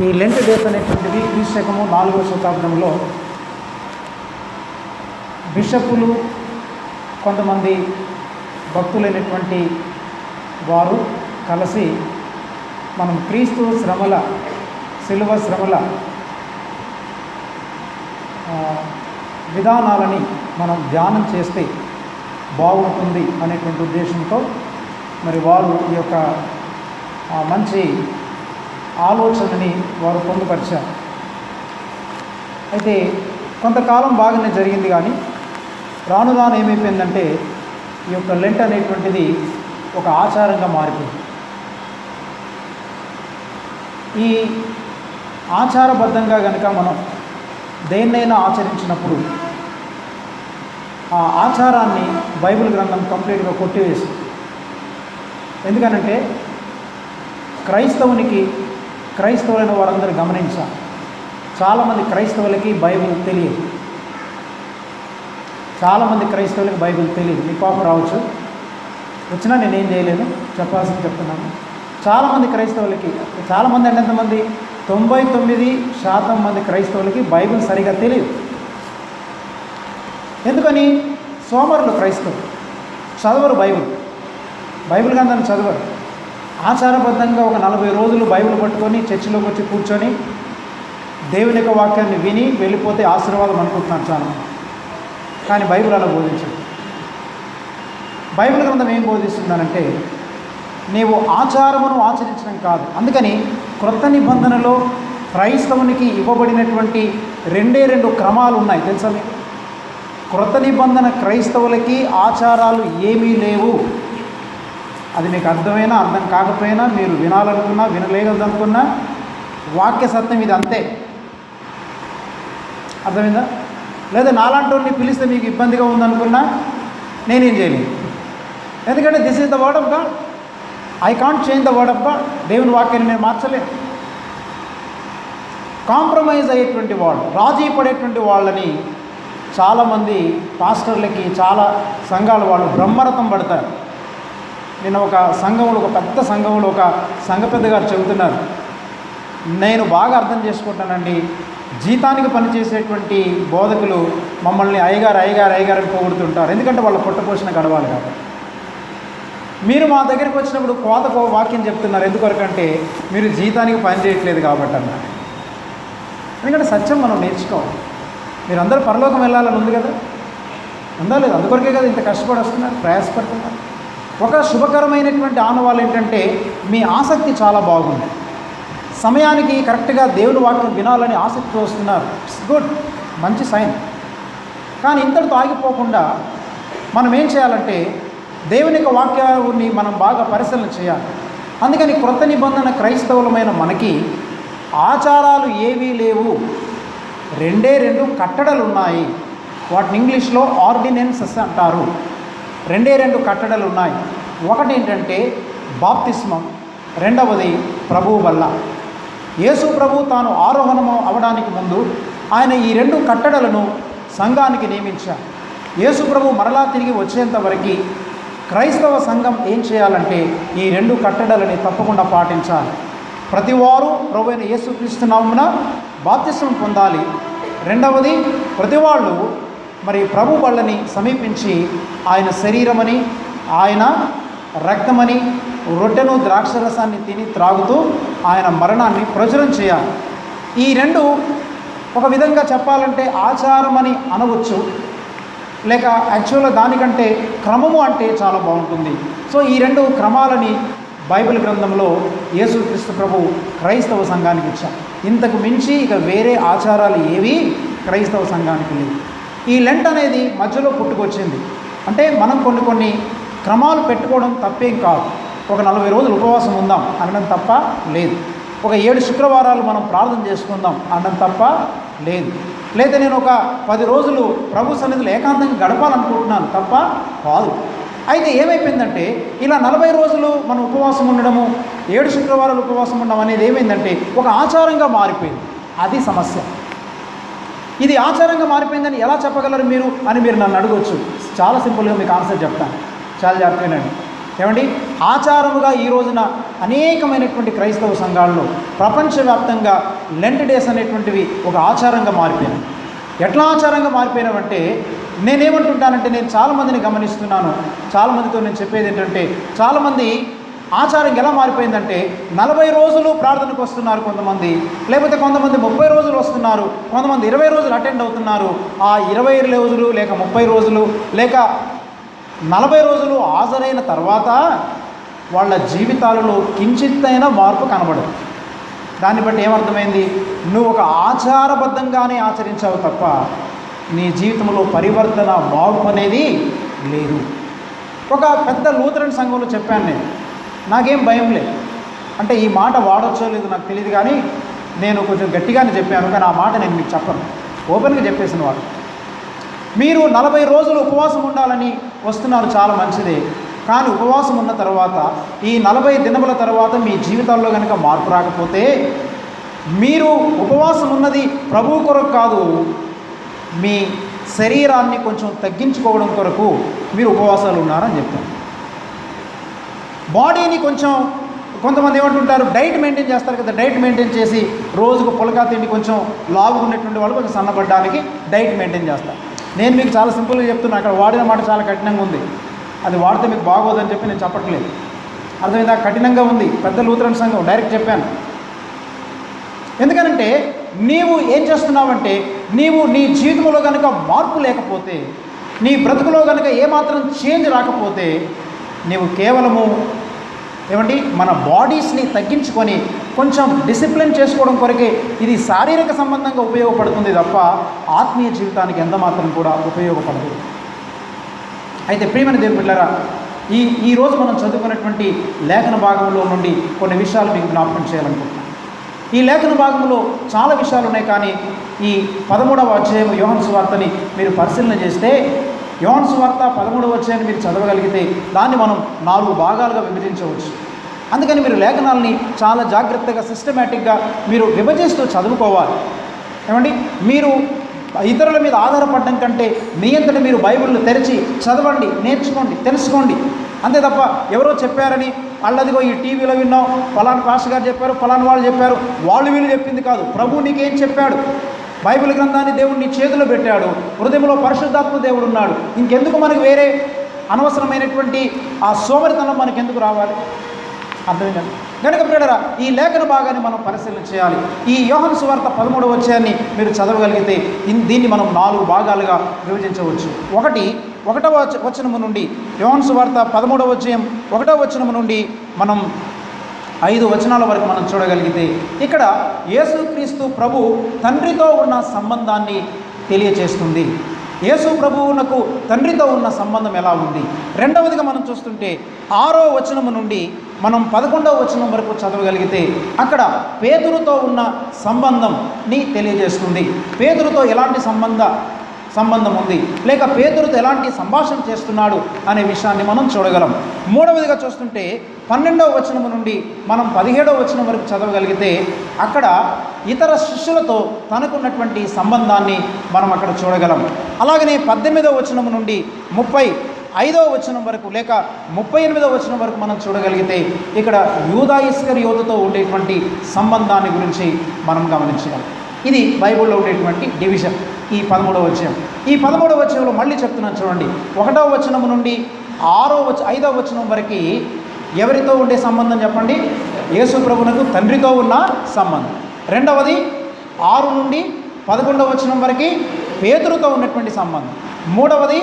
ఈ Lent days అనేటువంటివి క్రీస్తకము 4వ శతాబ్దంలో బిషప్పులు కొంతమంది భక్తులైనటువంటి వారు కలిసి మనం క్రీస్తు శ్రమల శిలువ శ్రమల విధానాలని మనం ధ్యానం చేస్తే బాగుంటుంది అనేటువంటి ఉద్దేశంతో మరి వారు ఈ యొక్క మంచి ఆలోచనని వారు పొందుపరిచారు. అయితే కొంతకాలం బాగానే జరిగింది, కానీ రాను రాను ఏమైపోయిందంటే ఈ యొక్క లెంట్ అనేటువంటిది ఒక ఆచారంగా మారిపోయింది. ఈ ఆచారబద్ధంగా కనుక మనం దేన్నైనా ఆచరించినప్పుడు ఆ ఆచారాన్ని బైబిల్ గ్రంథం కంప్లీట్గా కొట్టివేసి, ఎందుకనంటే క్రైస్తవులైన వారందరూ గమనించాలి, చాలామంది క్రైస్తవులకి బైబిల్ తెలియదు. మీ కోపం రావచ్చు, వచ్చినా నేనేం చేయలేను, చెప్పాల్సింది చెప్తున్నాను. చాలామంది క్రైస్తవులకి, చాలామంది అంటే ఎంతమంది, 99% మంది క్రైస్తవులకి బైబిల్ సరిగా తెలియదు. ఎందుకని? సోమరులు క్రైస్తవులు, చదవరు బైబిల్ గ్రంథాన్ని చదవరు. ఆచారబద్ధంగా ఒక 40 రోజులు బైబిల్ పట్టుకొని చర్చిలోకి వచ్చి కూర్చొని దేవుని యొక్క వాక్యాన్ని విని వెళ్ళిపోతే ఆశీర్వాదం అనుకుంటున్నాను చాలా. కానీ బైబిల్ అలా బోధించదు. బైబిల్ గ్రంథం ఏం బోధిస్తుందనంటే నీవు ఆచారమును ఆచరించడం కాదు. అందుకని క్రొత్త నిబంధనలో క్రైస్తవునికి ఇవ్వబడినటువంటి 2 క్రమాలు ఉన్నాయి, తెలుసా మీకు? క్రొత్త నిబంధన క్రైస్తవులకి ఆచారాలు ఏమీ లేవు. అది మీకు అర్థమైనా అర్థం కాకపోయినా, మీరు వినాలనుకున్నా వినలేదనుకున్నా, వాక్య సత్యం ఇది అంతే. అర్థమైందా? లేదా నాలాంటి వాడిని పిలిస్తే మీకు ఇబ్బందిగా ఉందనుకున్నా నేనేం చేయలేను. ఎందుకంటే this is the word of God. I can't change the word of God. దేవుని వాక్యాన్ని నేను మార్చలేను. కాంప్రమైజ్ అయ్యేటువంటి వాళ్ళు, రాజీ పడేటువంటి వాళ్ళని చాలామంది పాస్టర్లకి, చాలా సంఘాల వాళ్ళు బ్రహ్మరథం పడతారు. నేను ఒక పెద్ద సంఘంలో ఒక సంఘ పెద్ద గారు చెబుతున్నారు, నేను బాగా అర్థం చేసుకుంటానండి, జీతానికి పనిచేసేటువంటి బోధకులు మమ్మల్ని అయ్యగారు అని పొగుడుతుంటారు. ఎందుకంటే వాళ్ళ పొట్టపోషణ గడవాలి కాబట్టి. మీరు మా దగ్గరికి వచ్చినప్పుడు కోతకు వాక్యం చెప్తున్నారు, ఎందుకొరకంటే మీరు జీతానికి పని చేయట్లేదు కాబట్టి అన్నారు. ఎందుకంటే సత్యం మనం నేర్చుకోవాలి. మీరందరూ పరలోకం వెళ్ళాలని ఉంది కదా, ఉందా లేదు? అందుకొరకే కదా ఇంత కష్టపడి వస్తున్నారు, ప్రయాసపడుతున్నారు. ఒక శుభకరమైనటువంటి ఆనవాళ్ళు ఏంటంటే మీ ఆసక్తి చాలా బాగుంది, సమయానికి కరెక్ట్గా దేవుని వాక్యం వినాలని ఆసక్తి వస్తున్నారు. ఇట్స్ గుడ్, మంచి సైన్. కానీ ఇంతటితో ఆగిపోకుండా మనం ఏం చేయాలంటే దేవుని యొక్క వాక్యాన్ని మనం బాగా పరిశీలన చేయాలి. అందుకని క్రొత్త నిబంధన క్రైస్తవులమైన మనకి ఆచారాలు ఏవీ లేవు, 2 కట్టడలు ఉన్నాయి. వాటిని ఇంగ్లీష్లో ఆర్డినెన్సెస్ అంటారు. 2 కట్టడలు ఉన్నాయి. ఒకటి ఏంటంటే బాప్తిస్మం, రెండవది ప్రభువు వల్ల. యేసు ప్రభు తాను ఆరోహణం అవడానికి ముందు ఆయన ఈ 2 కట్టడలను సంఘానికి నియమించారు. యేసు ప్రభు మరలా తిరిగి వచ్చేంత వరకు క్రైస్తవ సంఘం ఏం చేయాలంటే ఈ 2 కట్టడలని తప్పకుండా పాటించాలి. ప్రతివారు ప్రభు అయిన యేసుక్రీస్తు నామమున బాప్తిస్మం పొందాలి. రెండవది, ప్రతివాళ్ళు మరి ప్రభు వాళ్ళని సమీపించి ఆయన శరీరమని, ఆయన రక్తమని, రొట్టెను ద్రాక్షరసాన్ని తిని త్రాగుతూ ఆయన మరణాన్ని ప్రచురం చేయాలి. ఈ 2 ఒక విధంగా చెప్పాలంటే ఆచారమని అనవచ్చు, లేక యాక్చువల్గా దానికంటే క్రమము అంటే చాలా బాగుంటుంది. సో ఈ 2 క్రమాలని బైబిల్ గ్రంథంలో యేసుక్రీస్తు ప్రభు క్రైస్తవ సంఘానికి ఇచ్చారు. ఇంతకు మించి ఇక వేరే ఆచారాలు ఏవి క్రైస్తవ సంఘానికి లేవు. ఈ లెంట్ అనేది మధ్యలో పుట్టుకొచ్చింది. అంటే మనం కొన్ని క్రమాలు పెట్టుకోవడం తప్పేం కాదు. ఒక 40 రోజులు ఉపవాసం ఉందాం అనడం తప్ప లేదు. ఒక 7 శుక్రవారాలు మనం ప్రార్థన చేసుకుందాం అనడం తప్ప లేదు. లేదా నేను ఒక 10 రోజులు ప్రభు సన్నిధిలో ఏకాంతంగా గడపాలనుకుంటున్నాను తప్ప కాదు. అయితే ఏమైపోయిందంటే ఇలా 40 రోజులు మనం ఉపవాసం ఉండడము, 7 శుక్రవారాలు ఉపవాసం ఉండడం అనేది ఏమైందంటే ఒక ఆచారంగా మారిపోయింది. అది సమస్య. ఇది ఆచారంగా మారిపోయిందని ఎలా చెప్పగలరు మీరు అని మీరు నన్ను అడగవచ్చు. చాలా సింపుల్గా మీకు ఆన్సర్ చెప్తాను, చాలా జాగ్రత్తగానండి. ఏమండి, ఆచారముగా ఈ రోజున అనేకమైనటువంటి క్రైస్తవ సంఘాల్లో ప్రపంచవ్యాప్తంగా లెంట్ డేస్ అనేటువంటివి ఒక ఆచారంగా మారిపోయినాయి. ఎట్లా ఆచారంగా మారిపోయినావంటే, నేనేమంటుంటానంటే, నేను చాలామందిని గమనిస్తున్నాను, చాలామందితో నేను చెప్పేది ఏంటంటే, చాలామంది ఆచారం ఎలా మారిపోయిందంటే 40 రోజులు ప్రార్థనకు వస్తున్నారు కొంతమంది, లేకపోతే కొంతమంది 30 రోజులు వస్తున్నారు, కొంతమంది 20 రోజులు అటెండ్ అవుతున్నారు. ఆ 20 రోజులు లేక 30 రోజులు లేక 40 రోజులు హాజరైన తర్వాత వాళ్ళ జీవితాలలో కించిత్తైనా మార్పు కనబడదు. దాన్ని బట్టి ఏమర్థమైంది? నువ్వు ఒక ఆచారబద్ధంగానే ఆచరించావు తప్ప నీ జీవితంలో పరివర్తన, మార్పు అనేది లేదు. ఒక పెద్ద లూథరన్ సంఘంలో చెప్పాను నేను, నాకేం భయం లేదు. అంటే ఈ మాట వాడొచ్చో లేదో నాకు తెలియదు, కానీ నేను కొంచెం గట్టిగానే చెప్పాను, కానీ ఆ మాట నేను మీకు చెప్పను, ఓపెన్గా చెప్పేసిన వాడు. మీరు 40 రోజులు ఉపవాసం ఉండాలని వస్తున్నారు, చాలా మంచిదే. కానీ ఉపవాసం ఉన్న తర్వాత ఈ 40 దినముల తర్వాత మీ జీవితాల్లో కనుక మార్పు రాకపోతే, మీరు ఉపవాసం ఉన్నది ప్రభువు కొరకు కాదు, మీ శరీరాన్ని కొంచెం తగ్గించుకోవడం కొరకు మీరు ఉపవాసాలు ఉన్నారని చెప్తాను. బాడీని కొంతమంది ఏమంటుంటారు, డైట్ మెయింటైన్ చేస్తారు కదా, డైట్ మెయింటైన్ చేసి రోజుకు పులకా తిండి కొంచెం లావుగా ఉన్నటువంటి వాళ్ళు కొంచెం సన్నబడ్డానికి డైట్ మెయింటైన్ చేస్తారు. నేను మీకు చాలా సింపుల్గా చెప్తున్నా, అక్కడ వాడిన మాట చాలా కఠినంగా ఉంది, అది వాడితే మీకు బాగోదని చెప్పి నేను చెప్పట్లేదు, అర్థమైందా? కఠినంగా ఉంది. పెద్ద లూథరన్ సంఘం డైరెక్ట్ చెప్పాను. ఎందుకనంటే నీవు ఏం చేస్తున్నావంటే, నీవు నీ జీవితంలో కనుక మార్పు లేకపోతే, నీ బ్రతుకులో కనుక ఏమాత్రం చేంజ్ రాకపోతే, నీవు కేవలము ఏమండి మన బాడీస్ని తగ్గించుకొని కొంచెం డిసిప్లిన్ చేసుకోవడం కొరకే ఇది శారీరక సంబంధంగా ఉపయోగపడుతుంది తప్ప ఆత్మీయ జీవితానికి ఎంత మాత్రం కూడా ఉపయోగపడదు. అయితే ప్రియమైన దేవుని బిడ్డలారా, ఈరోజు మనం చదువుకున్నటువంటి లేఖన భాగంలో నుండి కొన్ని విషయాలు మీకు జ్ఞాపకం చేయాలనుకుంటున్నాను. ఈ లేఖన భాగంలో చాలా విషయాలు ఉన్నాయి, కానీ ఈ 13వ అధ్యాయం యోహాను సువార్తని మీరు పరిశీలన చేస్తే, యోహాను సువార్త 13వ అధ్యాయాన్ని మీరు చదవగలిగితే దాన్ని మనం 4 భాగాలుగా విభజించవచ్చు. అందుకని మీరు లేఖనాలని చాలా జాగ్రత్తగా, సిస్టమేటిక్గా మీరు విభజిస్తూ చదువుకోవాలి. ఏమండి, మీరు ఇతరుల మీద ఆధారపడడం కంటే మీ అంతటా మీరు బైబిల్ని తెరిచి చదవండి, నేర్చుకోండి, తెలుసుకోండి. అంతే తప్ప ఎవరో చెప్పారని అల్లదిగో ఈ టీవీలో విన్నాం, ఫలానా పాస్టర్ గారు చెప్పారు, ఫలానా వాళ్ళు చెప్పారు, వాళ్ళు వీళ్ళు చెప్పింది కాదు. ప్రభువు నీకేం చెప్పాడు? బైబిల్ గ్రంథాన్ని దేవుడు నీ చేతిలో పెట్టాడు, హృదయంలో పరిశుద్ధాత్మ దేవుడు ఉన్నాడు. ఇంకెందుకు మనకు వేరే అనవసరమైనటువంటి ఆ సోమరితనం మనకెందుకు రావాలి? అర్థమైందండి. కనుక ప్రియులారా, ఈ లేఖన భాగాన్ని మనం పరిశీలన చేయాలి. ఈ యోహాను సువార్త 13వ అధ్యాయాన్ని మీరు చదవగలిగితే దీన్ని మనం 4 భాగాలుగా విభజించవచ్చు. 1వ వచనము నుండి, యోహాను సువార్త 13వ అధ్యాయం 1వ వచనము నుండి మనం 5 వచనాల వరకు మనం చూడగలిగితే, ఇక్కడ యేసుక్రీస్తు ప్రభు తండ్రితో ఉన్న సంబంధాన్ని తెలియచేస్తుంది. యేసు ప్రభువునకు తండ్రితో ఉన్న సంబంధం ఎలా ఉంది? రెండవదిగా మనం చూస్తుంటే 6వ వచనము నుండి మనం 11వ వచనం వరకు చదవగలిగితే, అక్కడ పేతురుతో ఉన్న సంబంధంని తెలియజేస్తుంది. పేతురుతో ఎలాంటి సంబంధం ఉంది, లేక పేతురుతో ఎలాంటి సంభాషణ చేస్తున్నాడు అనే విషయాన్ని మనం చూడగలం. మూడవదిగా చూస్తుంటే 12వ వచనము నుండి మనం 17వ వచనం వరకు చదవగలిగితే, అక్కడ ఇతర శిష్యులతో తనకున్నటువంటి సంబంధాన్ని మనం అక్కడ చూడగలం. అలాగనే 18వ వచనము నుండి 35వ వచనం వరకు లేక 38వ వచనం వరకు మనం చూడగలిగితే, ఇక్కడ యూదా ఇస్కరియోతుతో ఉండేటువంటి సంబంధాన్ని గురించి మనం గమనించగలం. ఇది బైబిల్లో ఉండేటువంటి డివిజన్. ఈ 13వ అధ్యాయం, ఈ 13వ అధ్యాయంలో మళ్ళీ చెప్తున్నాను చూడండి. 1వ వచనం నుండి 5వ వచనం వరకు ఎవరితో ఉండే సంబంధం చెప్పండి? యేసు ప్రభువునకు తండ్రితో ఉన్న సంబంధం. రెండవది 6 నుండి 11వ వచనం వరకు పేతురుతో ఉన్నటువంటి సంబంధం. మూడవది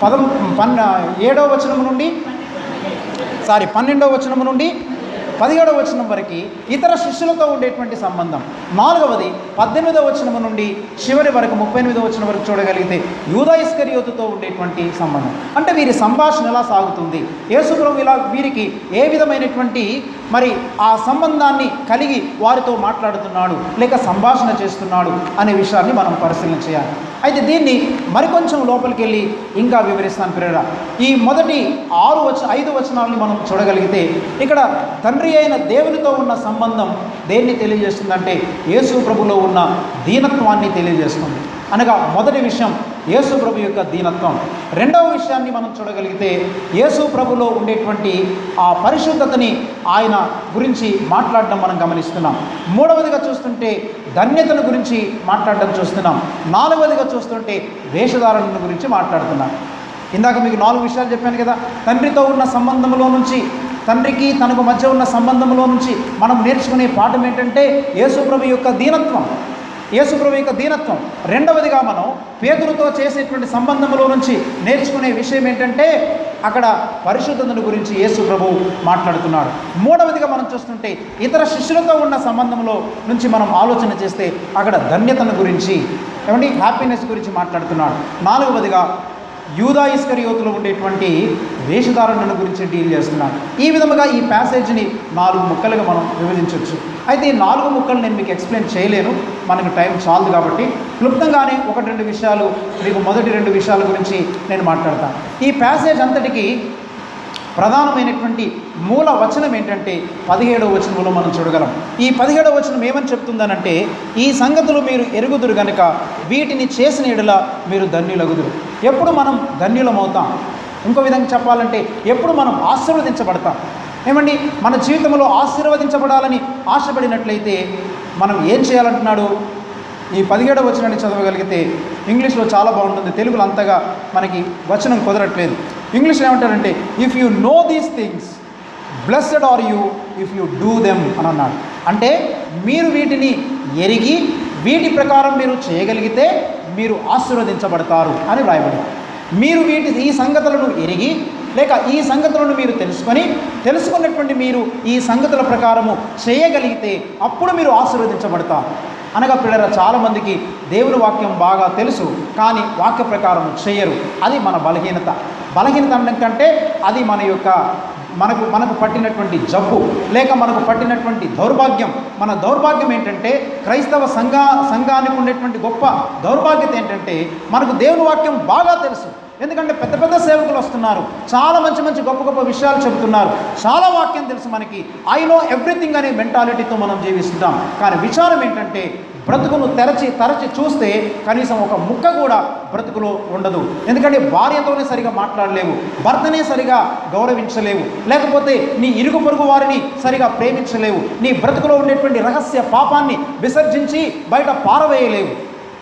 7వ వచనం నుండి 12వ వచనం నుండి 17వ వచనం వరకు ఇతర శిష్యులతో ఉండేటువంటి సంబంధం. నాలుగవది 18వ వచనం నుండి చివరి వరకు 38వ వచనం వరకు చూడగలిగితే యూదా ఇస్కరియోతుతో ఉండేటువంటి సంబంధం. అంటే వీరి సంభాషణ ఎలా సాగుతుంది, యేసు ప్రభువు ఇలా వీరికి ఏ విధమైనటువంటి మరి ఆ సంబంధాన్ని కలిగి వారితో మాట్లాడుతున్నాడు లేక సంభాషణ చేస్తున్నాడు అనే విషయాన్ని మనం పరిశీలన చేయాలి. అయితే దీన్ని మరికొంచెం లోపలికి వెళ్ళి ఇంకా వివరిస్తాను ప్రియులారా. ఈ మొదటి 5 వచనాలని మనం చూడగలిగితే, ఇక్కడ తండ్రి అయిన దేవునితో ఉన్న సంబంధం దేన్ని తెలియజేస్తుందంటే యేసు ప్రభులో ఉన్న దీనత్వాన్ని తెలియజేస్తుంది. అనగా మొదటి విషయం యేసు ప్రభు యొక్క దీనత్వం. రెండవ విషయాన్ని మనం చూడగలిగితే యేసు ప్రభులో ఉండేటువంటి ఆ పరిశుద్ధతని ఆయన గురించి మాట్లాడడం మనం గమనిస్తున్నాం. మూడవదిగా చూస్తుంటే ధన్యతను గురించి మాట్లాడడం చూస్తున్నాం. నాలుగవదిగా చూస్తుంటే వేషధారణను గురించి మాట్లాడుతున్నాం. ఇందాక మీకు 4 విషయాలు చెప్పాను కదా. తండ్రితో ఉన్న సంబంధంలో నుంచి, తండ్రికి తనకు మధ్య ఉన్న సంబంధంలో నుంచి మనం నేర్చుకునే పాఠం ఏంటంటే యేసుప్రభు యొక్క దీనత్వం. యేసుప్రభు యొక్క దీనత్వం. రెండవదిగా మనం పేతురుతో చేసేటువంటి సంబంధంలో నుంచి నేర్చుకునే విషయం ఏంటంటే అక్కడ పరిశుద్ధతను గురించి యేసుప్రభు మాట్లాడుతున్నాడు. మూడవదిగా మనం చూస్తుంటే ఇతర శిష్యులతో ఉన్న సంబంధంలో నుంచి మనం ఆలోచన చేస్తే అక్కడ ధన్యతను గురించి, హ్యాపీనెస్ గురించి మాట్లాడుతున్నాడు. నాలుగవదిగా యూదా ఇస్కరియోతులో ఉండేటువంటి వేషధారణను గురించి డీల్ చేస్తున్నాడు. ఈ విధముగా ఈ ప్యాసేజ్ని 4 ముక్కలుగా మనం విభజించవచ్చు. అయితే ఈ 4 ముక్కలు నేను మీకు ఎక్స్ప్లెయిన్ చేయలేను, మనకు టైం చాలదు. కాబట్టి క్లుప్తంగానే 1-2 విషయాలు మీకు మొదటి 2 విషయాల గురించి నేను మాట్లాడతాను. ఈ ప్యాసేజ్ అంతటికి ప్రధానమైనటువంటి మూల వచనం ఏంటంటే 17వ వచనంలో మనం చూడగలం. ఈ 17వ వచనం ఏమని చెప్తుందనంటే, ఈ సంగతులు మీరు ఎరుగుదురు గనుక వీటిని చేసిన ఎడల మీరు ధన్యులగుదురు. ఎప్పుడు మనం ధన్యులమవుతాం? ఇంకో విధంగా చెప్పాలంటే ఎప్పుడు మనం ఆశీర్వదించబడతాం? మన జీవితంలో ఆశీర్వదించబడాలని ఆశపడినట్లయితే మనం ఏం చేయాలంటున్నాడు? ఈ 17వ వచనాన్ని చదవగలిగితే ఇంగ్లీష్లో చాలా బాగుంటుంది, తెలుగులో అంతగా మనకి వచనం కుదరట్లేదు. ఇంగ్లీష్లో ఏమంటారంటే, if you know these things blessed are you if you do them అని అన్నాడు. అంటే మీరు వీటిని ఎరిగి వీటి ప్రకారం మీరు చేయగలిగితే మీరు ఆశీర్వదించబడతారు అని వ్రాయబడింది. మీరు ఈ సంగతులను ఎరిగి లేక ఈ సంగతులను మీరు తెలుసుకున్నటువంటి మీరు ఈ సంగతుల ప్రకారము చేయగలిగితే అప్పుడు మీరు ఆశీర్వదించబడతారు. అనగా పిల్లరా, చాలామందికి దేవుని వాక్యం బాగా తెలుసు కానీ వాక్య ప్రకారం చేయరు. అది మన బలహీనత అనడం కంటే అది మనకు పట్టినటువంటి జబ్బు లేక మనకు పట్టినటువంటి దౌర్భాగ్యం. మన దౌర్భాగ్యం ఏంటంటే క్రైస్తవ సంఘానికి ఉండేటువంటి గొప్ప దౌర్భాగ్యత ఏంటంటే మనకు దేవుని వాక్యం బాగా తెలుసు. ఎందుకంటే పెద్ద పెద్ద సేవకులు వస్తున్నారు, చాలా మంచి గొప్ప విషయాలు చెబుతున్నారు, చాలా వాక్యం తెలుసు మనకి, ఐ నో ఎవ్రీథింగ్ అనే మెంటాలిటీతో మనం జీవిస్తున్నాం. కానీ విచారం ఏంటంటే బ్రతుకును తరచి చూస్తే కనీసం ఒక ముక్క కూడా బ్రతుకులో ఉండదు. ఎందుకంటే భార్యతోనే సరిగా మాట్లాడలేవు, భర్తనే సరిగా గౌరవించలేవు, లేకపోతే నీ ఇరుగు పొరుగు వారిని సరిగా ప్రేమించలేవు, నీ బ్రతుకులో ఉండేటువంటి రహస్య పాపాన్ని విసర్జించి బయట పారవేయలేవు.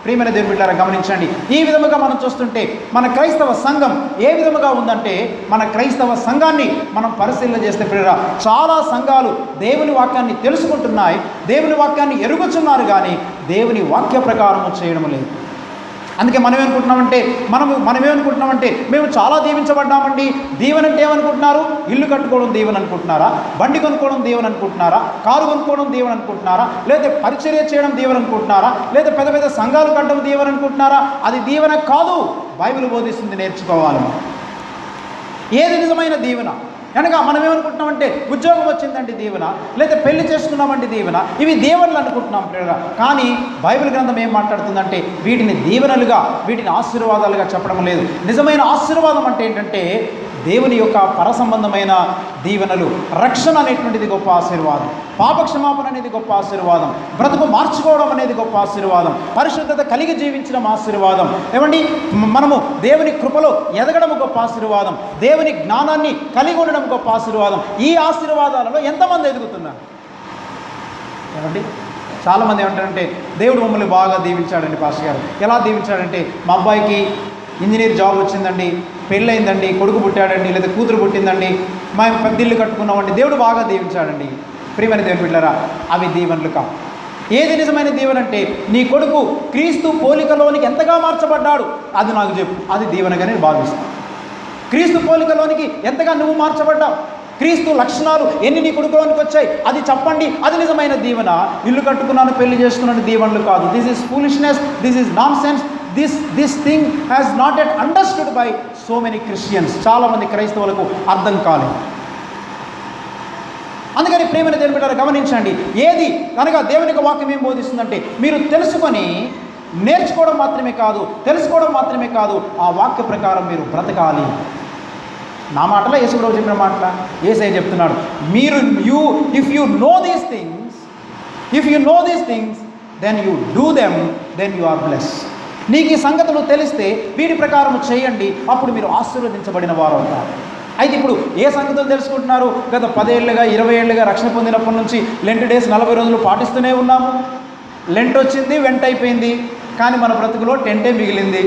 ప్రియమైన దేవుని బిడ్డలారా, గమనించండి. ఈ విధముగా మనం చూస్తుంటే మన క్రైస్తవ సంఘం ఏ విధముగా ఉందంటే, మన క్రైస్తవ సంఘాన్ని మనం పరిశీలన చేస్తే ప్రియరా, చాలా సంఘాలు దేవుని వాక్యాన్ని తెలుసుకుంటున్నాయి, దేవుని వాక్యాన్ని ఎరుగుచున్నారు, కానీ దేవుని వాక్య ప్రకారము చేయడం లేదు. అందుకే మనమేమనుకుంటున్నామంటే మేము చాలా దీవించబడ్డామండి. దీవెన అంటే ఏమనుకుంటున్నారు? ఇల్లు కట్టుకోవడం దీవెన అనుకుంటున్నారా? బండి కొనుక్కోవడం దీవెన అనుకుంటున్నారా? కారు కొనుక్కోవడం దీవెన అనుకుంటున్నారా? లేదా పరిచర్య చేయడం దీవెన అనుకుంటున్నారా? లేదా పెద్ద పెద్ద సంఘాలు కట్టడం దీవెన అనుకుంటున్నారా? అది దీవెన కాదు. బైబిల్ బోధిస్తుంది, నేర్చుకోవాలి. ఏది నిజమైన దీవెన? కనుక మనం ఏమనుకుంటున్నామంటే ఉద్యోగం వచ్చిందంటే దీవెన, లేదా పెళ్లి చేసుకున్నామంటే దీవెన, ఇవి దీవెనలు అనుకుంటున్నాం ప్రియులారా. కానీ బైబిల్ గ్రంథం ఏం మాట్లాడుతుందంటే వీటిని దీవెనలుగా, వీటిని ఆశీర్వాదాలుగా చెప్పడం లేదు. నిజమైన ఆశీర్వాదం అంటే ఏంటంటే దేవుని యొక్క పరసంబంధమైన దీవెనలు. రక్షణ అనేటువంటిది గొప్ప ఆశీర్వాదం, పాపక్షమాపణ అనేది గొప్ప ఆశీర్వాదం, బ్రతుకు మార్చుకోవడం అనేది గొప్ప ఆశీర్వాదం, పరిశుద్ధత కలిగి జీవించడం ఆశీర్వాదం. మనము దేవుని కృపలో ఎదగడం గొప్ప ఆశీర్వాదం, దేవుని జ్ఞానాన్ని కలిగి ఉండడం గొప్ప ఆశీర్వాదం. ఈ ఆశీర్వాదాలలో ఎంతమంది ఎదుగుతున్నారు? చాలామంది ఏమంటారంటే దేవుడు మమ్మల్ని బాగా దీవించాడండి పాస్టర్ గారు. ఎలా దీవించాడంటే మా అబ్బాయికి ఇంజనీర్ జాబ్ వచ్చిందండి, పెళ్ళయిందండి, కొడుకు పుట్టాడండి, లేదా కూతురు పుట్టిందండి, మేము పెద్ద ఇల్లు కట్టుకున్నామండి, దేవుడు బాగా దీవించాడండి. ప్రియమైన దేవుని బిడ్డలారా, అవి దీవెనలు కావు. ఏది నిజమైన దీవెన అంటే నీ కొడుకు క్రీస్తు పోలికలోనికి ఎంతగా మార్చబడ్డాడు అది నాకు చెప్పు, అది దీవెనగా నేను భావిస్తాను. క్రీస్తు పోలికలోనికి ఎంతగా నువ్వు మార్చబడ్డావు, క్రీస్తు లక్షణాలు ఎన్ని నీ కొడుకులోనికి వచ్చాయి అది చెప్పండి, అది నిజమైన దీవెన. ఇల్లు కట్టుకున్నాను, పెళ్లి చేసుకున్నాను దీవెనలు కాదు. This is foolishness, this is non sense. This thing has not at understood by so many Christians. చాలామంది క్రైస్తవులకు అర్థం కాలేదు. అందుకని ప్రేమైన దేవుని బిడ్డలారా, గమనించండి. ఏది కనుక దేవునికి వాక్యం ఏం బోధిస్తుందంటే మీరు తెలుసుకొని నేర్చుకోవడం మాత్రమే కాదు, తెలుసుకోవడం మాత్రమే కాదు, ఆ వాక్య ప్రకారం మీరు బ్రతకాలి. నా మాటలా యేసుప్రభు చెప్పిన మాటలా? యేసయ్య చెప్తున్నాడు, if you know these things then you do them then you are blessed. నీకు ఈ సంగతులు తెలిస్తే వీటి ప్రకారం చేయండి, అప్పుడు మీరు ఆశీర్వదించబడిన వారు అవుతారు. అయితే ఇప్పుడు ఏ సంగతులు తెలుసుకుంటున్నారు? గత 10 ఏళ్ళుగా 20 ఏళ్ళుగా రక్షణ పొందినప్పటి నుంచి లెంట్ డేస్ 40 రోజులు పాటిస్తూనే ఉన్నాము. లెంట్ వచ్చింది, వెంట అయిపోయింది, కానీ మన బ్రతుకులో టెంటే మిగిలింది.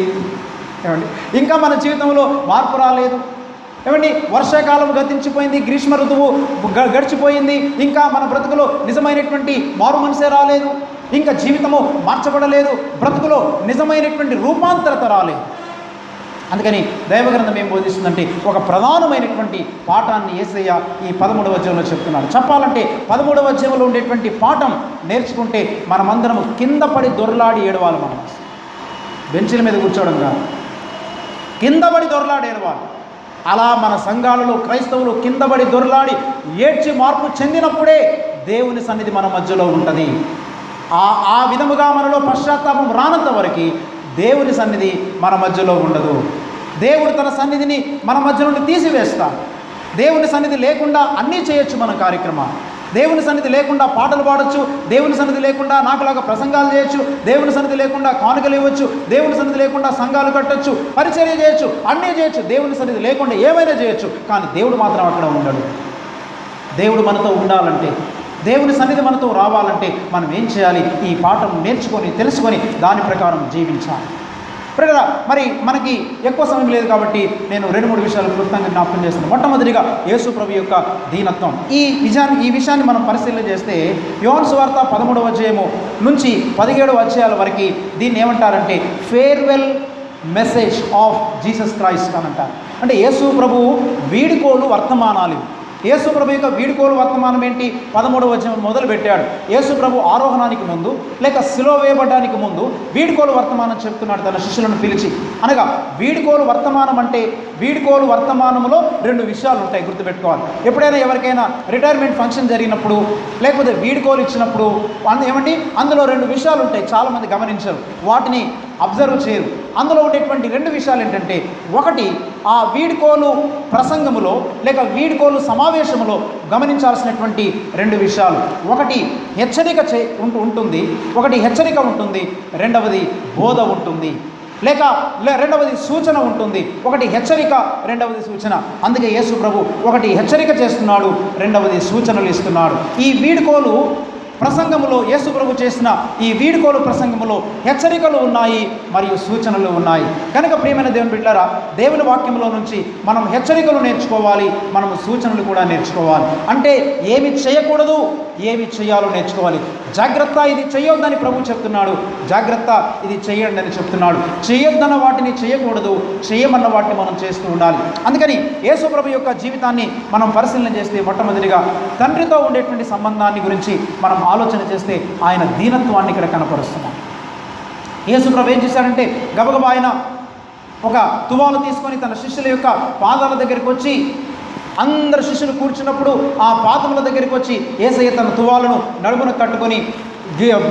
ఏమండి, ఇంకా మన జీవితంలో మార్పు రాలేదు. ఏమండి, వర్షాకాలం గతించిపోయింది, గ్రీష్మ ఋతువు గడిచిపోయింది, ఇంకా మన బ్రతుకులో నిజమైనటువంటి మారు మనసే రాలేదు, ఇంకా జీవితము మార్చబడలేదు, బ్రతుకులో నిజమైనటువంటి రూపాంతరత రాలేదు. అందుకని దైవగ్రంథం ఏం బోధిస్తుందంటే ఒక ప్రధానమైనటువంటి పాఠాన్ని యేసయ్య ఈ 13వ అధ్యాయంలో చెప్తున్నాడు. చెప్పాలంటే 13వ అధ్యాయంలో ఉండేటువంటి పాఠం నేర్చుకుంటే మనమందరం కింద పడి దొరలాడి ఏడవాలి. మనం బెంచీల మీద కూర్చోవడం కాదు, కింద పడి దొరలాడి ఏడవాలి. అలా మన సంఘాలలో క్రైస్తవులు కిందబడి దొరలాడి ఏడ్చి మార్పు చెందినప్పుడే దేవుని సన్నిధి మన మధ్యలో ఉంటుంది. ఆ విధముగా మనలో పశ్చాత్తాపం రానంత వరకు దేవుని సన్నిధి మన మధ్యలో ఉండదు. దేవుడు తన సన్నిధిని మన మధ్య నుండి తీసివేస్తాడు. దేవుని సన్నిధి లేకుండా అన్నీ చేయొచ్చు మన కార్యక్రమాలు. దేవుని సన్నిధి లేకుండా పాటలు పాడొచ్చు, దేవుని సన్నిధి లేకుండా నాకులాగా ప్రసంగాలు చేయొచ్చు, దేవుని సన్నిధి లేకుండా కానుకలు ఇవ్వచ్చు, దేవుని సన్నిధి లేకుండా సంఘాలు కట్టొచ్చు, పరిచర్య చేయొచ్చు, అన్నీ చేయొచ్చు. దేవుని సన్నిధి లేకుండా ఏమైనా చేయొచ్చు, కానీ దేవుడు మాత్రం అక్కడ ఉండడు. దేవుడు మనతో ఉండాలంటే, దేవుని సన్నిధి మనతో రావాలంటే మనం ఏం చేయాలి? ఈ పాఠం నేర్చుకొని తెలుసుకొని దాని ప్రకారం జీవించాలి. ప్రియరా, మరి మనకి ఎక్కువ సమయం లేదు కాబట్టి నేను 2-3 విషయాలు క్లుప్తంగా జ్ఞాపకం చేస్తున్నాను. మొట్టమొదటిగా యేసు ప్రభు యొక్క దీనత్వం. ఈ విషయాన్ని మనం పరిశీలన చేస్తే యోహాను సువార్త 13వ అధ్యాయము నుంచి 17వ అధ్యాయాల వరకు దీన్ని ఏమంటారంటే farewell message of Jesus Christ అని అంటారు. అంటే యేసు ప్రభు వీడుకోలు వర్తమానాలు. యేసు ప్రభు యొక్క వీడుకోలు వర్తమానం ఏంటి? 13వ అధ్యాయం మొదలు పెట్టాడు. యేసు ప్రభు ఆరోహణానికి ముందు లేక సిలువ వేయబడడానికి ముందు వీడుకోలు వర్తమానం చెప్తున్నాడు తన శిష్యులను పిలిచి. అనగా వీడుకోలు వర్తమానం అంటే వీడుకోలు వర్తమానంలో 2 విషయాలు ఉంటాయి, గుర్తుపెట్టుకోవాలి. ఎప్పుడైనా ఎవరికైనా రిటైర్మెంట్ ఫంక్షన్ జరిగినప్పుడు లేకపోతే వీడుకోలు ఇచ్చినప్పుడు ఏమండి అందులో 2 విషయాలు ఉంటాయి. చాలామంది గమనించరు, వాటిని అబ్జర్వ్ చేయరు. అందులో ఉండేటువంటి 2 విషయాలు ఏంటంటే, ఒకటి ఆ వీడుకోలు ప్రసంగములో లేక వీడుకోలు సమావేశంలో గమనించాల్సినటువంటి 2 విషయాలు. ఒకటి హెచ్చరిక ఉంటుంది, ఒకటి హెచ్చరిక ఉంటుంది, రెండవది బోధ ఉంటుంది. లేక రెండవది సూచన ఉంటుంది. ఒకటి హెచ్చరిక, రెండవది సూచన. అందుకే యేసు ప్రభు ఒకటి హెచ్చరిక చేస్తున్నాడు, రెండవది సూచనలు ఇస్తున్నాడు. ఈ వీడుకోలు ప్రసంగములో యేసు ప్రభు చేసిన ఈ వీడుకోలు ప్రసంగములో హెచ్చరికలు ఉన్నాయి మరియు సూచనలు ఉన్నాయి. కనుక ప్రియమైన దేవుని బిడ్డలారా, దేవుని వాక్యంలో నుంచి మనం హెచ్చరికలు నేర్చుకోవాలి, మనము సూచనలు కూడా నేర్చుకోవాలి. అంటే ఏమి చేయకూడదు, ఏమి చేయాలో నేర్చుకోవాలి. జాగ్రత్త, ఇది చేయొద్దని ప్రభు చెప్తున్నాడు, జాగ్రత్త, ఇది చేయండి అని చెప్తున్నాడు. చేయొద్దన్న వాటిని చేయకూడదు, చేయమన్న వాటిని మనం చేస్తూ ఉండాలి. అందుకని యేసు ప్రభు యొక్క జీవితాన్ని మనం పరిశీలన చేస్తే మొట్టమొదటిగా తండ్రితో ఉండేటువంటి సంబంధాన్ని గురించి మనం ఆలోచన చేస్తే ఆయన దీనత్వాన్ని ఇక్కడ కనపరుస్తున్నాం. యేసు ప్రభు ఏం చేశాడంటే గబగబా ఆయన ఒక తువాలు తీసుకొని తన శిష్యుల యొక్క పాదాల దగ్గరికి వచ్చి, అందరు శిష్యులు కూర్చున్నప్పుడు ఆ పాదముల దగ్గరికి వచ్చి యేసయ్య తన తువాలను నడుమును కట్టుకొని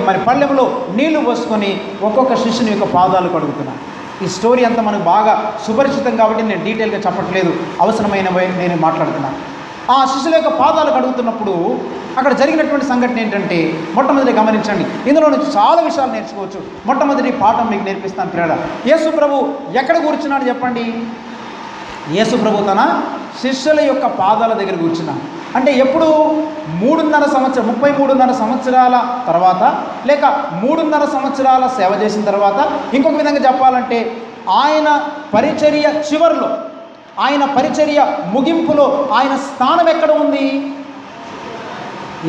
మరి పళ్ళెంలో నీళ్లు పోసుకొని ఒక్కొక్క శిష్యుని యొక్క పాదాలు కడుగుతున్నాను. ఈ స్టోరీ అంతా మనకు బాగా సుపరిచితం కాబట్టి నేను డీటెయిల్గా చెప్పట్లేదు, అవసరమైనవి నేను మాట్లాడుతున్నాను. ఆ శిష్యుల యొక్క పాదాలు కడుగుతున్నప్పుడు అక్కడ జరిగినటువంటి సంఘటన ఏంటంటే, మొట్టమొదటి గమనించండి, ఇందులో నుంచి చాలా విషయాలు నేర్చుకోవచ్చు. మొట్టమొదటి పాఠం మీకు నేర్పిస్తాను ప్రియుడా. యేసు ప్రభు ఎక్కడ కూర్చున్నాడు చెప్పండి? యేసు ప్రభు తన శిష్యుల యొక్క పాదాల దగ్గర కూర్చున్నాడు. అంటే ఎప్పుడు? 33.5 సంవత్సరాల తర్వాత లేక 3.5 సంవత్సరాల సేవ చేసిన తర్వాత. ఇంకొక విధంగా చెప్పాలంటే ఆయన పరిచర్య చివరిలో, ఆయన పరిచర్య ముగింపులో ఆయన స్థానం ఎక్కడ ఉంది?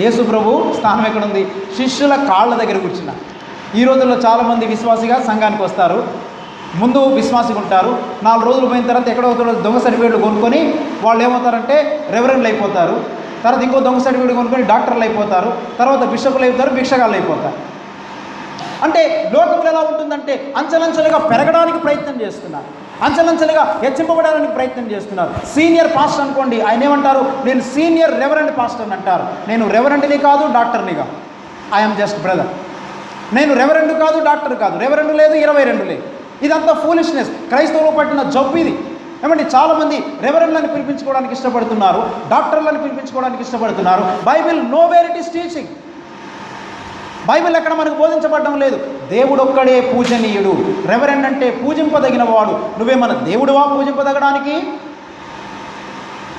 యేసు ప్రభు స్థానం ఎక్కడుంది? శిష్యుల కాళ్ళ దగ్గర కూర్చున్నారు. ఈ రోజుల్లో చాలామంది విశ్వాసిగా సంఘానికి వస్తారు, ముందు విశ్వాసిగా ఉంటారు, 4 రోజులు పోయిన తర్వాత ఎక్కడో దొంగ సర్టిఫికేట్లు కొనుక్కొని వాళ్ళు ఏమవుతారంటే రెవరెండ్లు అయిపోతారు, తర్వాత ఇంకో దొంగ సర్టిఫికేట్ కొనుక్కొని డాక్టర్లు అయిపోతారు, తర్వాత బిషపులు అయిపోతారు, భిక్షగాళ్ళు అయిపోతారు. అంటే లోకంలో ఎలా ఉంటుందంటే అంచెలంచెలుగా పెరగడానికి ప్రయత్నం చేస్తున్నారు, అంచెలంచెలుగా హెచ్చింపబడడానికి ప్రయత్నం చేస్తున్నారు. సీనియర్ పాస్టర్ అనుకోండి, ఆయన ఏమంటారు? నేను సీనియర్ రెవరెండ్ పాస్టర్ అని అంటారు. నేను రెవరెండ్ని కాదు, డాక్టర్ని కాదు, ఐఎమ్ జస్ట్ బ్రదర్. నేను రెవరెండ్ కాదు, డాక్టర్ కాదు, రెవరెండ్ లేదు, 22 లేదు. ఇదంతా ఫూలిష్నెస్, క్రైస్తవులు పట్టిన జబ్బు ఇది. ఏమంటే చాలామంది రెవరెండ్లను పిలిపించుకోవడానికి ఇష్టపడుతున్నారు, డాక్టర్లను పిలిపించుకోవడానికి ఇష్టపడుతున్నారు. Bible nowhere it is teaching. Bible ఎక్కడ మనకు బోధించబడడం లేదు. దేవుడొక్కడే పూజనీయుడు. రెవరెండ్ అంటే పూజింపదగిన వాడు. నువ్వేమన్నా దేవుడువా పూజింపదగడానికి?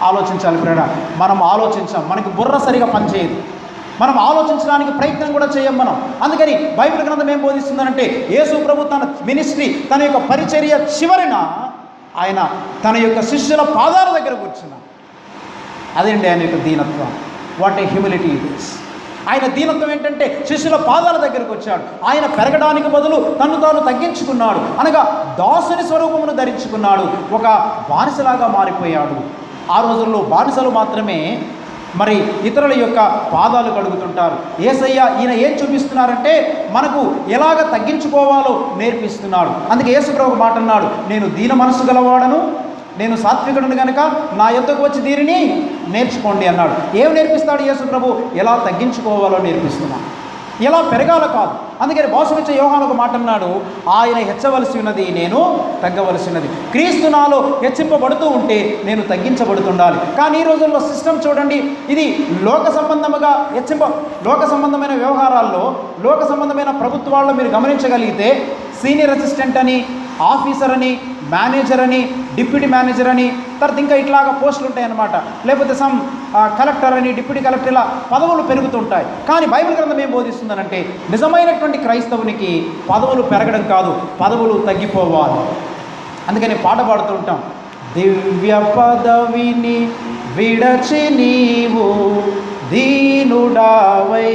ఆలోచించాలి ప్రేడ. మనం ఆలోచించాం, మనకి బుర్ర సరిగా పనిచేయదు, మనం ఆలోచించడానికి ప్రయత్నం కూడా చేయం మనం. అందుకని బైబిల్ గ్రంథం ఏం బోధిస్తుందంటే, యేసు ప్రభు తన మినిస్ట్రీ, తన యొక్క పరిచర్య చివరిన ఆయన తన యొక్క శిష్యుల పాదాల దగ్గర కూర్చున్నాడు. అదేంటి ఆయన యొక్క దీనత్వం. What a humility it is. ఆయన దీనత్వం ఏంటంటే శిష్యుల పాదాల దగ్గరకు వచ్చాడు. ఆయన పెరగడానికి బదులు తను తాను తగ్గించుకున్నాడు, అనగా దాసుని స్వరూపమును ధరించుకున్నాడు, ఒక బానిసలాగా మారిపోయాడు. ఆ రోజుల్లో బానిసలు మాత్రమే మరి ఇతరుల యొక్క పాదాలు కడుగుతుంటారు. యేసయ్య ఈయన ఏం చూపిస్తున్నారంటే, మనకు ఎలాగ తగ్గించుకోవాలో నేర్పిస్తున్నాడు. అందుకే యేసుప్రభు ఒక మాట అన్నాడు, నేను దీన మనసు గలవాడను, నేను సాత్వికుడిని కనుక నా యొద్దకు వచ్చి దీనిని నేర్చుకోండి అన్నాడు. ఏం నేర్పిస్తాడు యేసుప్రభు? ఎలా తగ్గించుకోవాలో నేర్పిస్తున్నాడు, ఎలా పెరగాల కాదు. అందుకని మోసగిచ్చే యోహాను ఒక మాట అన్నాడు, ఆయన హెచ్చవలసి ఉన్నది, నేను తగ్గవలసి ఉన్నది. క్రీస్తు నాలో హెచ్చింపబడుతూ ఉంటే నేను తగ్గించబడుతుండాలి. కానీ ఈ రోజుల్లో సిస్టమ్ చూడండి, ఇది లోక సంబంధమైన వ్యవహారాల్లో, లోక సంబంధమైన ప్రభుత్వాల్లో మీరు గమనించగలిగితే సీనియర్ అసిస్టెంట్ అని, ఆఫీసర్ అని, మేనేజర్ అని, డిప్యూటీ మేనేజర్ అని, తర్వాత ఇంకా ఇట్లాగా పోస్టులు ఉంటాయన్నమాట. లేకపోతే సమ్ కలెక్టర్ అని, డిప్యూటీ కలెక్టర్, ఇలా పదవులు పెరుగుతుంటాయి. కానీ బైబిల్ గ్రంథం ఏం బోధిస్తుందనంటే, నిజమైనటువంటి క్రైస్తవునికి పదవులు పెరగడం కాదు, పదవులు తగ్గిపోవాలి. అందుకని పాట పాడుతూ ఉంటాం, దివ్య పదవిని విడచి నీవు దీనుడావై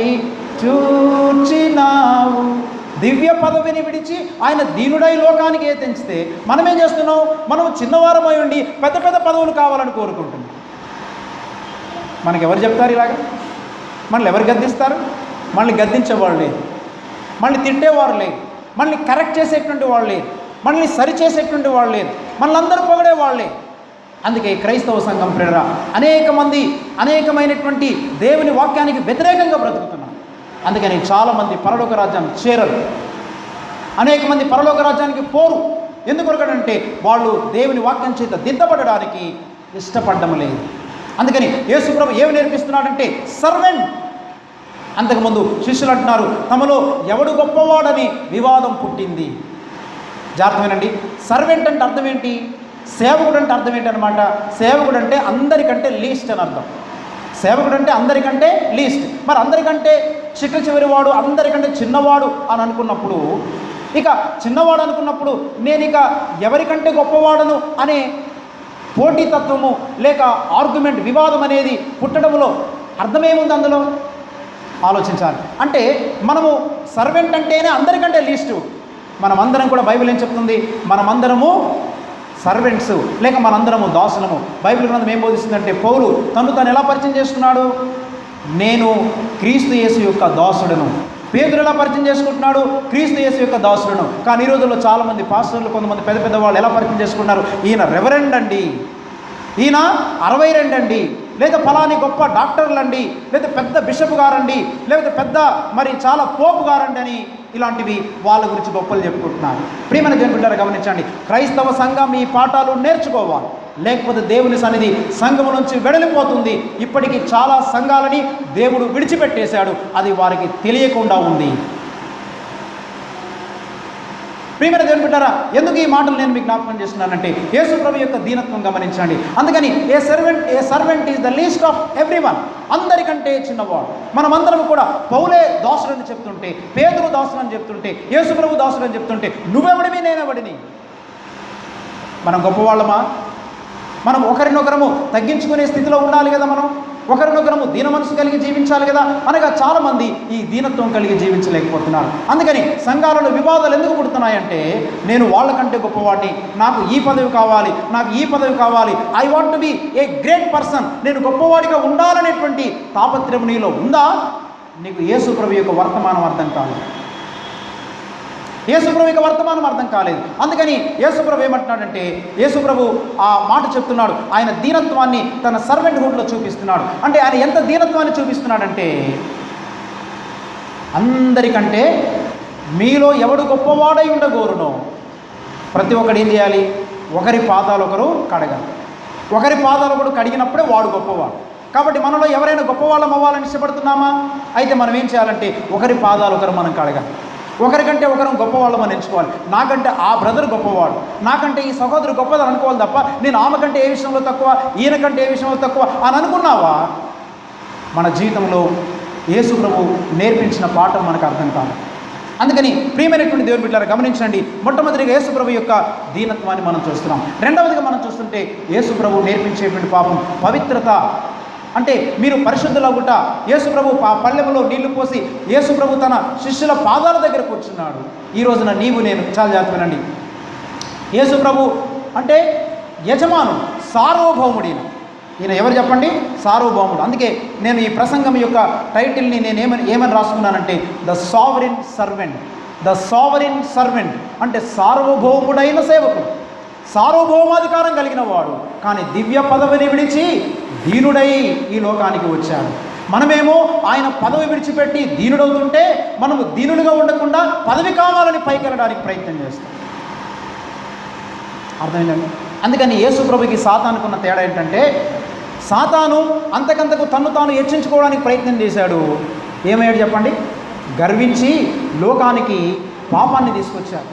చూచినావు. దివ్య పదవిని విడిచి ఆయన దీనుడై లోకానికి తెంచితే మనమేం చేస్తున్నాం? మనం చిన్నవారమై ఉండి పెద్ద పెద్ద పదవులు కావాలని కోరుకుంటున్నాం. మనకి ఎవరు చెప్తారు ఇలాగ? మనల్ని ఎవరు గద్దిస్తారు? మనల్ని గద్దించేవాళ్ళు లేదు, మనల్ని తిట్టేవారు లేదు, మనల్ని కరెక్ట్ చేసేటువంటి వాళ్ళు లేదు, మనల్ని సరిచేసేటువంటి వాళ్ళు లేదు, మనల్ని అందరూ పొగడే వాళ్ళే. అందుకే క్రైస్తవ సంఘం ప్రేరణ అనేకమైనటువంటి దేవుని వాక్యానికి వ్యతిరేకంగా బ్రతుకుతున్నారు. అందుకని చాలామంది పరలోక రాజ్యాన్ని చేరరు, అనేక మంది పరలోక రాజ్యానికి పోరు. ఎందుకొరకంటే వాళ్ళు దేవుని వాక్యం చేత దిద్దపడడానికి ఇష్టపడడం లేదు. అందుకని యేసుప్రభు ఏమి నేర్పిస్తున్నాడంటే సర్వెంట్. అంతకుముందు శిష్యులు అంటున్నారు, తమలో ఎవడు గొప్పవాడని వివాదం పుట్టింది. జాగ్రత్తమేనండి. సర్వెంట్ అంటే అర్థం ఏంటి? సేవకుడు అంటే అర్థం ఏంటి అనమాట? సేవకుడు అంటే అందరికంటే లీస్ట్ అని అర్థం. సేవకుడు అంటే అందరికంటే లీస్ట్. మరి అందరికంటే చిట్ట చివరి వాడు, అందరికంటే చిన్నవాడు అని అనుకున్నప్పుడు, ఇక చిన్నవాడు అనుకున్నప్పుడు నేను ఇక ఎవరికంటే గొప్పవాడను అనే పోటీతత్వము లేక ఆర్గ్యుమెంట్, వివాదం అనేది పుట్టడంలో అర్థమేముంది? అందులో ఆలోచించాలి. అంటే మనము సర్వెంట్ అంటేనే అందరికంటే లీస్టు. మనమందరం కూడా బైబిల్ ఏం చెప్తుంది? మనమందరము సర్వెంట్స్ లేక మనందరము దాసులము. బైబిల్ గ్రంథం ఏం బోధిస్తుందంటే, పౌలు తను ఎలా పరిచయం చేసుకున్నాడు? నేను క్రీస్తు యేసు యొక్క దాసుడను. పేతురు ఎలా పరిచయం చేసుకుంటున్నాడు? క్రీస్తు యేసు యొక్క దాసుడను. కానీ ఈ రోజుల్లో చాలామంది పాస్టర్లు, కొంతమంది పెద్ద పెద్ద వాళ్ళు ఎలా పరిచయం చేసుకుంటున్నారు? ఈయన రెవరెండ్ అండి, ఈయన 62 అండి, లేదా ఫలాని గొప్ప డాక్టర్లు అండి, లేదా పెద్ద బిషప్ గారండి, లేకపోతే పెద్ద మరి చాలా పోపు గారండి అని ఇలాంటివి వాళ్ళ గురించి గొప్పలు చెప్పుకుంటున్నారు. ప్రియమైన జనులారా గమనించండి, క్రైస్తవ సంఘం ఈ పాఠాలు నేర్చుకోవాలి, లేకపోతే దేవుని సన్నిధి సంఘము నుంచి వెడలిపోతుంది. ఇప్పటికీ చాలా సంఘాలని దేవుడు విడిచిపెట్టేశాడు, అది వారికి తెలియకుండా ఉంది. ప్రియమైన దేవుని బిడ్డారా, ఎందుకు ఈ మాటలు నేను మీకు జ్ఞాపకం చేస్తున్నానంటే, యేసు ప్రభు యొక్క దీనత్వం గమనించండి. అందుకని ఏ servant is the least of everyone. అందరికంటే చిన్నవాడు. మనమందరం కూడా పౌలే దాసుడని చెప్తుంటే, పేతురు దాసుడని చెప్తుంటే, యేసు ప్రభు దాసుడని చెప్తుంటే, నువ్వెవడివి నేనెవడిని? మనం గొప్పవాళ్ళమా? మనం ఒకరినొకరము తగ్గించుకునే స్థితిలో ఉండాలి కదా. మనం ఒకరినొకరము దీన మనసు కలిగి జీవించాలి కదా. అనగా చాలామంది ఈ దీనత్వం కలిగి జీవించలేకపోతున్నారు. అందుకని సంఘాలలో వివాదాలు ఎందుకు పుడుతున్నాయంటే, నేను వాళ్ళకంటే గొప్పవాడిని, నాకు ఈ పదవి కావాలి, నాకు ఈ పదవి కావాలి, I want to be a great person, నేను గొప్పవాడిగా ఉండాలనేటువంటి తాపత్రయం నీలో ఉందా? నీకు యేసు ప్రభు యొక్క వర్తమానం అర్థం కాలేదు, యేసుప్రభు యొక్క వర్తమానం అర్థం కాలేదు. అందుకని యేసుప్రభు ఏమంటున్నాడంటే, యేసుప్రభు ఆ మాట చెప్తున్నాడు, ఆయన దీనత్వాన్ని తన సర్వెంట్హుడ్లో చూపిస్తున్నాడు. అంటే ఆయన ఎంత దీనత్వాన్ని చూపిస్తున్నాడంటే, అందరికంటే మీలో ఎవడు గొప్పవాడై ఉండగోరునో ప్రతి ఒక్కడు ఏం చేయాలి? ఒకరి పాదాలు ఒకరు కడగాలి. ఒకరి పాదాలు ఒకడు కడిగినప్పుడే వాడు గొప్పవాడు. కాబట్టి మనలో ఎవరైనా గొప్పవాళ్ళం అవ్వాలని ఇష్టపడుతున్నామా? అయితే మనం ఏం చేయాలంటే, ఒకరి పాదాలు ఒకరు మనం కడగాలి. ఒకరికంటే ఒకరు గొప్పవాళ్ళమని ఎంచుకోవాలి. నాకంటే ఆ బ్రదర్ గొప్పవాడు, నాకంటే ఈ సహోదరు గొప్పదని అనుకోవాలి తప్ప నేను ఆమె కంటే ఏ విషయంలో తక్కువ, ఈయనకంటే ఏ విషయంలో తక్కువ అని అనుకున్నావా, మన జీవితంలో యేసు ప్రభు నేర్పించిన పాఠం మనకు అర్థం కాదు. అందుకని ప్రియమైనటువంటి దేవుని బిడ్డలారా గమనించండి, మొట్టమొదటిగా యేసు ప్రభు యొక్క దీనత్వాన్ని మనం చూస్తున్నాం. రెండవదిగా మనం చూస్తుంటే యేసు ప్రభు నేర్పించేటువంటి పాపం పవిత్రత. అంటే మీరు పరిశుద్ధులగుట. యేసు ప్రభు పళ్ళెములో నీళ్లు పోసి యేసు ప్రభు తన శిష్యుల పాదాల దగ్గర కూర్చున్నాడు. ఈ రోజున నీవు నేను చాలా జాగ్రత్త వినండి. యేసు ప్రభు అంటే యజమాను, సార్వభౌముడిన. ఈయన ఎవరు చెప్పండి? సార్వభౌముడు. అందుకే నేను ఈ ప్రసంగం యొక్క టైటిల్ని నేను ఏమని రాసుకున్నానంటే the sovereign servant. The sovereign servant అంటే సార్వభౌముడైన సేవకుడు, సార్వభౌమాధికారం కలిగిన వాడు, కానీ దివ్య పదవిని విడిచి దీనుడై ఈ లోకానికి వచ్చాడు. మనమేమో ఆయన పదవి విడిచిపెట్టి దీనుడవుతుంటే మనము దీనులుగా ఉండకుండా పదవి కావాలని పైకి వెళ్ళడానికి ప్రయత్నం చేస్తాం. అర్థమైందండి? అందుకని యేసు ప్రభుకి సాతానుకున్న తేడా ఏంటంటే, సాతాను అంతకంతకు తన్ను తాను హెచ్చించుకోవడానికి ప్రయత్నం చేశాడు. ఏమయ్యాడు చెప్పండి? గర్వించి లోకానికి పాపాన్ని తీసుకొచ్చాడు.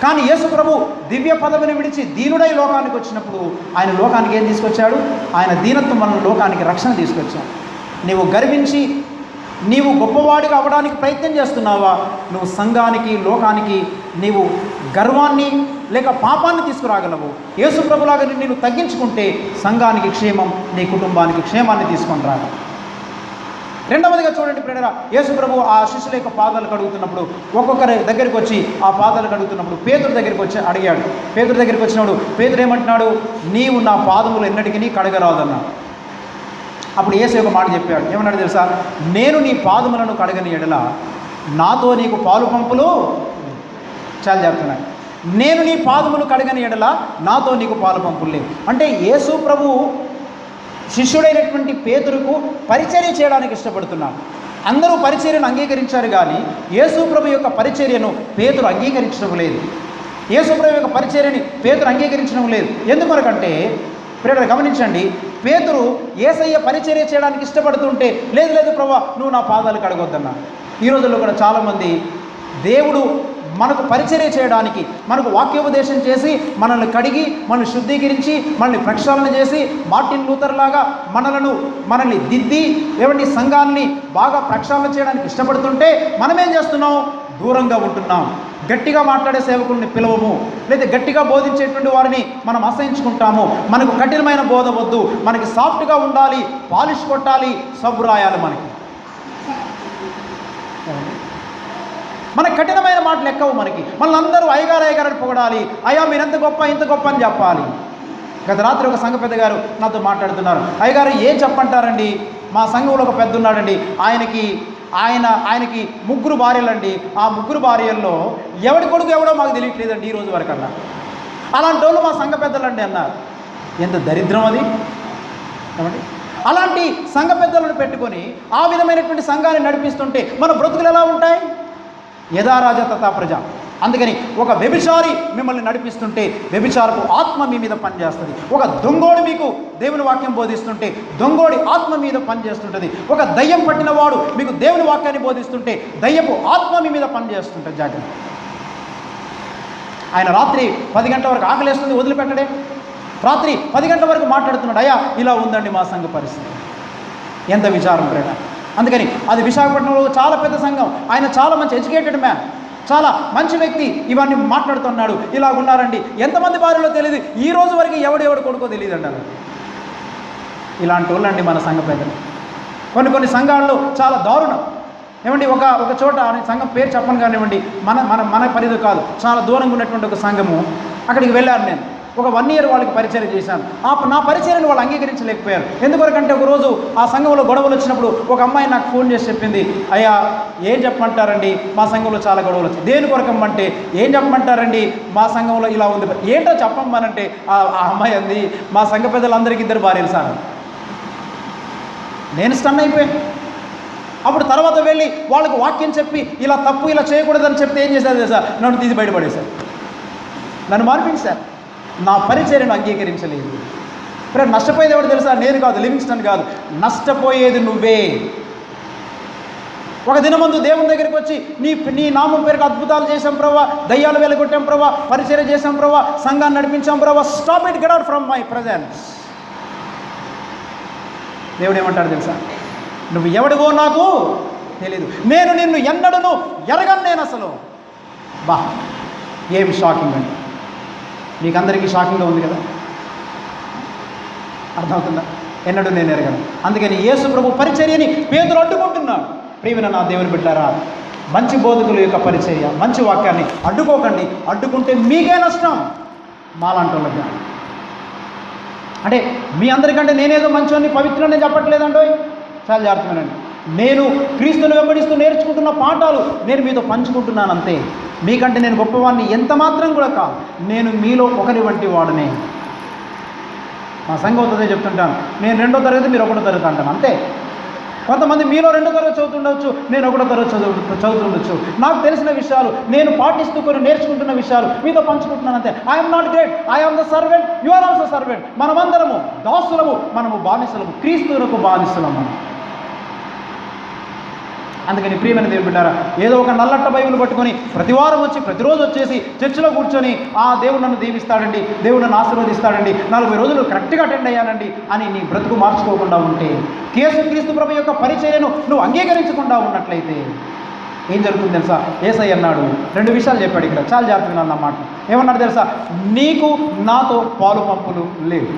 కానీ యేసు ప్రభు దివ్య పదవిని విడిచి దీనుడై లోకానికి వచ్చినప్పుడు ఆయన లోకానికి ఏం తీసుకొచ్చాడు? ఆయన దీనత్వం మన లోకానికి రక్షణ తీసుకొచ్చాడు. నీవు గర్వించి నీవు గొప్పవాడిగా అవ్వడానికి ప్రయత్నం చేస్తున్నావా? నువ్వు సంఘానికి, లోకానికి నీవు గర్వాన్ని లేక పాపాన్ని తీసుకురాగలవు. యేసు ప్రభులాగా నిన్ను తగ్గించుకుంటే సంఘానికి క్షేమం, నీ కుటుంబానికి క్షేమాన్ని తీసుకొని రాగలవు. రెండవదిగా చూడండి ప్రేరణ, యేసు ప్రభు ఆ శిష్యుల యొక్క పాదాలు కడుగుతున్నప్పుడు ఒక్కొక్కరి దగ్గరికి వచ్చి ఆ పాదాలు కడుగుతున్నప్పుడు పేతురు దగ్గరికి వచ్చి అడిగాడు. పేతురు దగ్గరికి వచ్చినప్పుడు పేతురు ఏమంటున్నాడు? నీవు నా పాదములు ఎన్నటికీ కడగరాదన్నాడు. అప్పుడు యేసు ఒక మాట చెప్పాడు. ఏమన్నాడు తెలుసా? నేను నీ పాదములను కడగని ఎడల నాతో నీకు పాలు పంపులు. చాలా చెప్తున్నాడు. నేను నీ పాదములు కడగని ఎడల నాతో నీకు పాలు పంపులు లేవు. అంటే యేసు ప్రభు శిష్యుడైనటువంటి పేతురుకు పరిచర్య చేయడానికి ఇష్టపడుతున్నాడు. అందరూ పరిచర్యను అంగీకరించారు, కానీ యేసు ప్రభు యొక్క పరిచర్యను పేతురు అంగీకరించడం లేదు. యేసు ప్రభు యొక్క పరిచర్యని పేతురు అంగీకరించడం లేదు. ఎందుకొరకంటే ప్రేరణ గమనించండి, పేతురు యేసయ్య పరిచర్య చేయడానికి ఇష్టపడుతుంటే లేదు లేదు ప్రభువా నువ్వు నా పాదాలు కడగొద్దన్నా. ఈ రోజుల్లో కూడా చాలామంది దేవుడు మనకు పరిచర్య చేయడానికి, మనకు వాక్యోపదేశం చేసి మనల్ని కడిగి మనల్ని శుద్ధీకరించి మనల్ని ప్రక్షాళన చేసి మార్టిన్ లూథర్ లాగా మనల్ని దిద్ది ఏమండి సంఘాన్ని బాగా ప్రక్షాళన చేయడానికి ఇష్టపడుతుంటే మనమేం చేస్తున్నాం? దూరంగా ఉంటున్నాం. గట్టిగా మాట్లాడే సేవకుల్ని పిలవము, లేదా గట్టిగా బోధించేటువంటి వారిని మనం అసహించుకుంటాము. మనకు కఠినమైన బోధ వద్దు, మనకి సాఫ్ట్గా ఉండాలి, పాలిష్ కొట్టాలి, సబ్బు రాయాలి. మనకి కఠినమైన మాటలు ఎక్కవు. మనల్ని అందరూ అయ్యగారని పొగడాలి, అయ్యా మీరెంత గొప్ప ఇంత గొప్ప అని చెప్పాలి. గత రాత్రి ఒక సంఘ పెద్ద గారు నాతో మాట్లాడుతున్నారు. అయ్యగారు ఏం చెప్పంటారండి, మా సంఘంలో ఒక పెద్ద ఉన్నాడండి, ఆయనకి 3 భార్యలండి. ఆ 3 భార్యల్లో ఎవడి కొడుకు ఎవడో మాకు తెలియట్లేదండి ఈ రోజు వరకన్నా. అలాంటి వాళ్ళు మా సంఘ పెద్దలండి అన్నారు. ఎంత దరిద్రం అది! ఏమండి, అలాంటి సంఘ పెద్దలను పెట్టుకొని ఆ విధమైనటువంటి సంఘాన్ని నడిపిస్తుంటే మన బ్రతుకులు ఎలా ఉంటాయి? యథారాజ తథా ప్రజ. అందుకని ఒక వ్యభిచారి మిమ్మల్ని నడిపిస్తుంటే వ్యభిచారపు ఆత్మ మీ మీద పనిచేస్తుంది. ఒక దొంగోడు మీకు దేవుని వాక్యం బోధిస్తుంటే దొంగోడి ఆత్మ మీద పనిచేస్తుంటుంది. ఒక దయ్యం పట్టిన వాడు మీకు దేవుని వాక్యాన్ని బోధిస్తుంటే దయ్యపు ఆత్మ మీ మీద పనిచేస్తుంటుంది. జాగ్రత్త. ఆయన రాత్రి 10 గంటల వరకు ఆకలేస్తుంది, వదిలిపెట్టడే. రాత్రి 10 గంటల వరకు మాట్లాడుతున్నాడు, అయ్యా ఇలా ఉందండి మా సంఘ పరిస్థితి. ఎంత విచారం ప్రేమ! అందుకని అది విశాఖపట్నంలో చాలా పెద్ద సంఘం. ఆయన చాలా మంచి ఎడ్యుకేటెడ్ మ్యాన్, చాలా మంచి వ్యక్తి. ఇవన్నీ మాట్లాడుతున్నాడు. ఇలా ఉన్నారండి, ఎంతమంది భార్యలో తెలియదు, ఈ రోజు వరకు ఎవడెవడు కొడుకో తెలియదు అంటారు. ఇలాంటి వాళ్ళండి మన సంఘ పెద్దలు. కొన్ని సంఘాల్లో చాలా దారుణం. ఏమండి, ఒక చోట సంఘం పేరు చెప్పను కానివ్వండి, మన పరిధి కాదు, చాలా దూరంగా ఉన్నటువంటి ఒక సంఘము. అక్కడికి వెళ్ళాను నేను. ఒక 1 year వాళ్ళకి పరిచయం చేశాను. నా పరిచయాన్ని వాళ్ళు అంగీకరించలేకపోయారు. ఎందుకొరకంటే ఒకరోజు ఆ సంఘంలో గొడవలు వచ్చినప్పుడు ఒక అమ్మాయి నాకు ఫోన్ చేసి చెప్పింది, అయ్యా ఏం చెప్పమంటారండి, మా సంఘంలో చాలా గొడవలు వచ్చాయి. దేని కొరకమ్మంటే ఏం చెప్పమంటారండి, మా సంఘంలో ఇలా ఉంది. ఏంటో చెప్పమ్మనంటే ఆ అమ్మాయి అంది, మా సంఘ పెద్దలందరికీ 2 భార్యలు సార్. నేను స్టన్ అయిపోయాను. అప్పుడు తర్వాత వెళ్ళి వాళ్ళకు వాక్యం చెప్పి ఇలా తప్పు ఇలా చేయకూడదని చెప్తే ఏం చేశారు సార్? నన్ను తీసి బయటపడేశారు, నన్ను మార్పించారు. నా పరిచర్యను అంగీకరించలేదు. ఇప్పుడు నష్టపోయేది ఎవరు తెలుసా? నేను కాదు, లివింగ్స్టన్ కాదు. నష్టపోయేది నువ్వే. ఒక దినమందు దేవుని దగ్గరికి వచ్చి నీ నామం పేరుకు అద్భుతాలు చేశాం ప్రభా, దయ్యాలు వెలగొట్టాం ప్రభా, పరిచర్య చేశాం ప్రభా, సంఘాన్ని నడిపించాం ప్రభా, stop it, get out from my presence. దేవుడు ఏమంటాడు తెలుసా? నువ్వు ఎవడివో నాకు తెలీదు, నేను నిన్ను ఎన్నడను ఎరగను నేను అసలు. బా, ఏం షాకింగ్ అండి. మీకు అందరికీ షాకింగ్గా ఉంది కదా, అర్థమవుతుందా? ఎన్నడూ నేను ఎరగను. అందుకని యేసు ప్రభు పరిచర్యని పేతురు అడ్డుకుంటున్నాడు. ప్రియమైన నా దేవుని బిడ్డలారా, మంచి బోధకుల యొక్క పరిచర్య, మంచి వాక్యాన్ని అడ్డుకోకండి. అడ్డుకుంటే మీకే నష్టం, మాలాంటి వాళ్ళకి. అంటే మీ అందరికంటే నేనేదో మంచివాడిని పవిత్రుని చెప్పట్లేదండో, చాలా జాగ్రత్తమేనండి. నేను క్రీస్తుని వెంబడిస్తూ నేర్చుకుంటున్న పాఠాలు నేను మీతో పంచుకుంటున్నాను అంతే. మీకంటే నేను గొప్పవాడిని ఎంత మాత్రం కూడా కాదు. నేను మీలో ఒకరి వంటి వాడినే. మా సంఘంతో చెప్తుంటాను, నేను 2వ తరగతి మీరు 1వ తరగతి అంటాను అంతే. కొంతమంది మీలో 2వ తరగతి చదువుతుండొచ్చు, నేను 1వ తరగతి చదువుతుండొచ్చు. నాకు తెలిసిన విషయాలు, నేను పాటిస్తూ కొన్ని నేర్చుకుంటున్న విషయాలు మీతో పంచుకుంటున్నాను అంతే. I'm not great, I'm the servant, you are also servant. మనమందరము దాసులము, మనము బానిసలము, క్రీస్తునకు బానిసలము. అందుకని ప్రియమైన దేవుని బిడ్డారా, ఏదో ఒక నల్లట్ట బైబిల్ పట్టుకొని ప్రతివారం వచ్చి ప్రతిరోజు వచ్చేసి చర్చిలో కూర్చొని దేవుడు నన్ను దీవిస్తాడండి, దేవుడు నన్ను ఆశీర్వదిస్తాడండి, 40 రోజులు కరెక్ట్గా అటెండ్ అయ్యానండి అని నీ బ్రతుకు మార్చుకోకుండా ఉంటే, క్రీస్తు ప్రభు యొక్క పరిచర్యను నువ్వు అంగీకరించకుండా ఉన్నట్లయితే ఏం జరుగుతుంది తెలుసా? యేసయ్య అన్నాడు, 2 విషయాలు చెప్పాడు ఇక్కడ, చాలా జాగ్రత్తగా అన్నమాట. ఏమన్నాడు తెలుసా? నీకు నాతో పాలు పంపులు లేవు.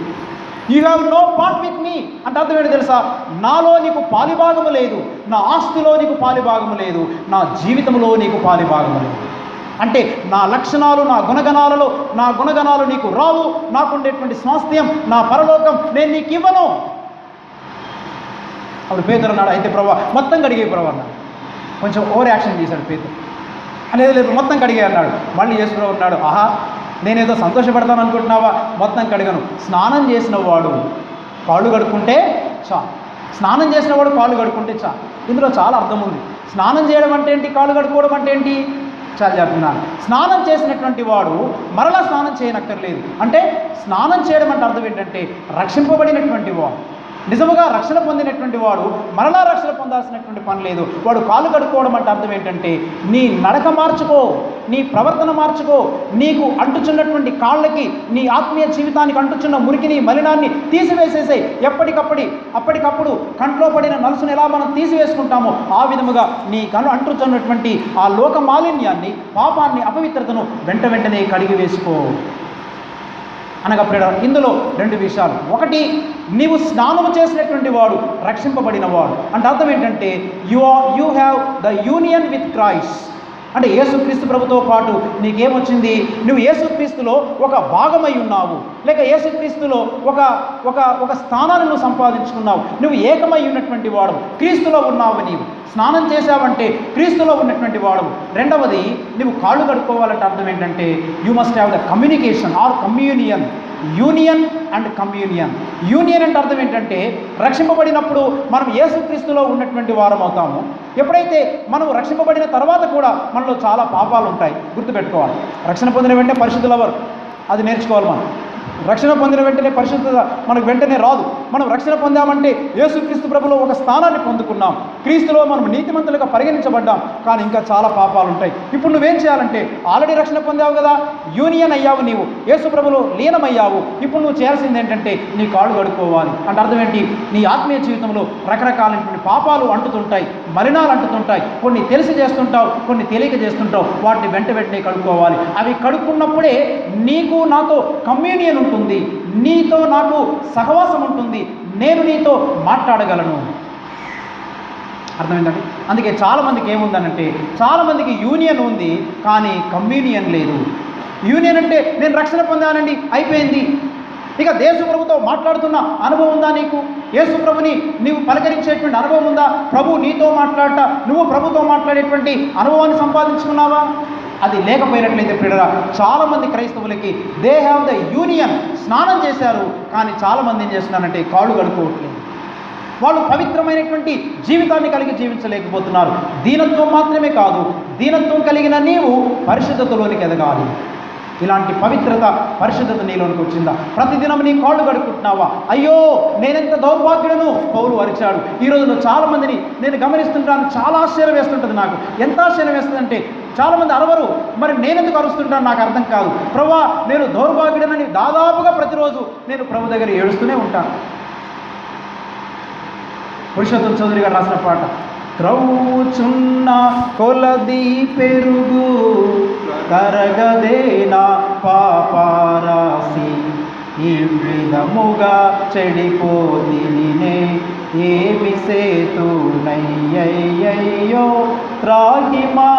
You have no part with me అంటే అర్థం ఏంటి తెలుసా? నాలో నీకు పాలిభాగము లేదు, నా ఆస్తిలో నీకు పాలిభాగము లేదు, నా జీవితంలో నీకు పాలిభాగము లేదు. అంటే నా లక్షణాలు, నా గుణగణాలు నీకు రావు. నాకుండేటువంటి స్వాస్థ్యం, నా పరలోకం నేను నీకు ఇవ్వను. అప్పుడు పేతురు అన్నాడు, అయితే ప్రభా మొత్తం కడిగే ప్రభు అన్నాడు. కొంచెం ఓవర్ యాక్షన్ చేశాడు పేతురు. లేదు మొత్తం కడిగే అన్నాడు. మళ్ళీ యేసు ప్రభు అన్నాడు, ఆహా నేనేదో సంతోషపడతాను అనుకుంటున్నావా? మొత్తం కడిగను. స్నానం చేసిన వాడు కాళ్ళు కడుక్కుంటే చాలు. స్నానం చేసిన వాడు కాళ్ళు కడుక్కుంటే చాలు. ఇందులో చాలా అర్థం ఉంది. స్నానం చేయడం అంటే ఏంటి? కాళ్ళు కడుక్కోవడం అంటే ఏంటి? చాలా చెప్తున్నాను. స్నానం చేసినటువంటి వాడు మరలా స్నానం చేయనక్కర్లేదు. అంటే స్నానం చేయడం అంటే అర్థం ఏంటంటే రక్షింపబడినటువంటి వాడు, నిజముగా రక్షణ పొందినటువంటి వాడు మరలా రక్షణ పొందాల్సినటువంటి పని లేదు. వాడు కాళ్ళు కడుక్కోవడం అంటే అర్థం ఏంటంటే నీ నడక మార్చుకో, నీ ప్రవర్తన మార్చుకో, నీకు అంటుచున్నటువంటి కాళ్ళకి, నీ ఆత్మీయ జీవితానికి అంటుచున్న మురికిని, మలినాన్ని తీసివేసేసాయి. అప్పటికప్పుడు కంట్లో పడిన నలుసును ఎలా మనం తీసివేసుకుంటామో ఆ విధముగా నీ కళ్ళు అంటుచున్నటువంటి ఆ లోక మాలిన్యాన్ని, పాపాన్ని, అపవిత్రతను వెంటనే కడిగి వేసుకో అనగా ఇందులో 2 విషయాలు. ఒకటి, నీవు స్నానము చేసినటువంటి వాడు రక్షింపబడిన వాడు అంటే అర్థం ఏంటంటే you have the union with Christ. అంటే యేసుక్రీస్తు ప్రభుతో పాటు నీకేమొచ్చింది? నువ్వు యేసుక్రీస్తులో ఒక భాగమై ఉన్నావు, లేక యేసుక్రీస్తులో ఒక స్థానాన్ని నువ్వు సంపాదించుకున్నావు. నువ్వు ఏకమై ఉన్నటువంటి వాడు, క్రీస్తులో ఉన్నావు. నీవు స్నానం చేశావంటే క్రీస్తులో ఉన్నటువంటి వాడు. రెండవది, నువ్వు కాళ్ళు కడుక్కోవాలంటే అర్థం ఏంటంటే you must have the communication or communion. Union and communion. Union అంటే అర్థం ఏంటంటే రక్షింపబడినప్పుడు మనం యేసుక్రీస్తులో ఉన్నటువంటి వారం అవుతాము. ఎప్పుడైతే మనం రక్షింపబడిన తర్వాత కూడా మనలో చాలా పాపాలు ఉంటాయి, గుర్తుపెట్టుకోవాలి. రక్షణ పొందిన వెంటనే పరిశుద్ధులు ఎవరు? అది నేర్చుకోవాలి. మనం రక్షణ పొందిన వెంటనే పరిశుద్ధత మనకు వెంటనే రాదు. మనం రక్షణ పొందామంటే యేసుక్రీస్తు ప్రభులో ఒక స్థానాన్ని పొందుకున్నాం, క్రీస్తులో మనం నీతిమంతులుగా పరిగణించబడ్డాం. కానీ ఇంకా చాలా పాపాలు ఉంటాయి. ఇప్పుడు నువ్వేం చేయాలంటే ఆల్రెడీ రక్షణ పొందావు కదా, యూనియన్ అయ్యావు, నీవు యేసు ప్రభులో లీనమయ్యావు. ఇప్పుడు నువ్వు చేయాల్సింది ఏంటంటే నీ కాళ్ళు కడుక్కోవాలి. అంటే అర్థం ఏంటి? నీ ఆత్మీయ జీవితంలో రకరకాలైనటువంటి పాపాలు అంటుతుంటాయి, మలినాలు అంటుతుంటాయి. కొన్ని తెలిసి చేస్తుంటావు, కొన్ని తెలియక చేస్తుంటావు. వాటిని వెంటనే కడుక్కోవాలి. అవి కడుక్కున్నప్పుడే నీకు నాతో కమ్యూనియన్ ఉంటుంది, నీతో నాకు సహవాసం ఉంటుంది, నేను నీతో మాట్లాడగలను. అర్థమైందండి? అందుకే చాలామందికి ఏముందనంటే, చాలామందికి యూనియన్ ఉంది కానీ కమ్యూనియన్ లేదు. యూనియన్ అంటే నేను రక్షణ పొందానండి, అయిపోయింది. ఇక యేసు ప్రభుతో మాట్లాడుతున్న అనుభవం ఉందా నీకు? యేసు ప్రభుని నీవు పలకరించేటువంటి అనుభవం ఉందా? ప్రభు నీతో మాట్లాడట, నువ్వు ప్రభుతో మాట్లాడేటువంటి అనుభవాన్ని సంపాదించుకున్నావా? అది లేకపోయినట్లయితే ప్రియులారా, చాలామంది క్రైస్తవులకి దే హ్యావ్ ద యూనియన్, స్నానం చేశారు కానీ చాలామంది ఏం చేస్తున్నారంటే కాళ్ళు కడుక్కోవట్లేదు. వాళ్ళు పవిత్రమైనటువంటి జీవితాన్ని కలిగి జీవించలేకపోతున్నారు. దీనత్వం మాత్రమే కాదు, దీనత్వం కలిగిన నీవు పరిశుద్ధతలోనికి ఎదగాలి. ఇలాంటి పవిత్రత, పరిశుద్ధత నీలోనికి వచ్చిందా? ప్రతిదినం నీ కాళ్ళు కడుక్కుంటున్నావా? అయ్యో నేనెంత దౌర్భాగ్యుడను పౌలు అరిచాడు. ఈ రోజుల్లో చాలామందిని నేను గమనిస్తుంటాను, చాలా ఆశ్చర్యం వేస్తుంటుంది నాకు. ఎంత ఆశ్చర్యం వేస్తుందంటే చాలామంది అరవరు, మరి నేనెందుకు అరుస్తుంటాను నాకు అర్థం కాదు. ప్రభువా నేను దౌర్భాగ్యుడనని దాదాపుగా ప్రతిరోజు నేను ప్రభు దగ్గర ఏడుస్తూనే ఉంటాను. పురుషోత్తం చౌదరి గారు రాసిన పాట, త్రవ్వుచున్న కొలది పెరుగు తరగదే నా పాపరాశి, ఈ విధముగా చెడిపోదినే ఏమి సేతునయ్యయ్యో, త్రాహిమా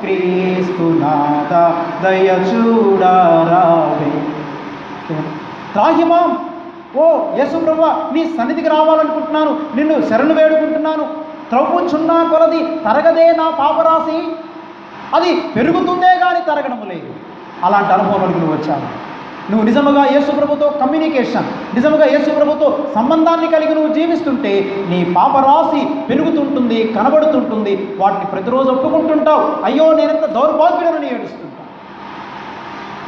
క్రీస్తునాథ దయ చూడరావే. త్రాహిమా, ఓ యేసు ప్రభువా నీ సన్నిధికి రావాలనుకుంటున్నాను, నిన్ను శరణు వేడుకుంటున్నాను. త్రవ్వుచున్నా కొలది తరగదే నా పాపరాశి, అది పెరుగుతుందే కానీ తరగడం లేదు. అలాంటి అనుభవంలోకి నువ్వు వచ్చావు. నువ్వు నిజముగా యేసు ప్రభుతో కమ్యూనికేషన్, నిజముగా యేసు ప్రభుతో సంబంధాన్ని కలిగి నువ్వు జీవిస్తుంటే నీ పాపరాశి పెరుగుతుంటుంది, కనబడుతుంటుంది. వాటిని ప్రతిరోజు ఒప్పుకుంటుంటావు. అయ్యో నేనెంత దౌర్భాగ్యుడని ఏడుస్తుంటాను.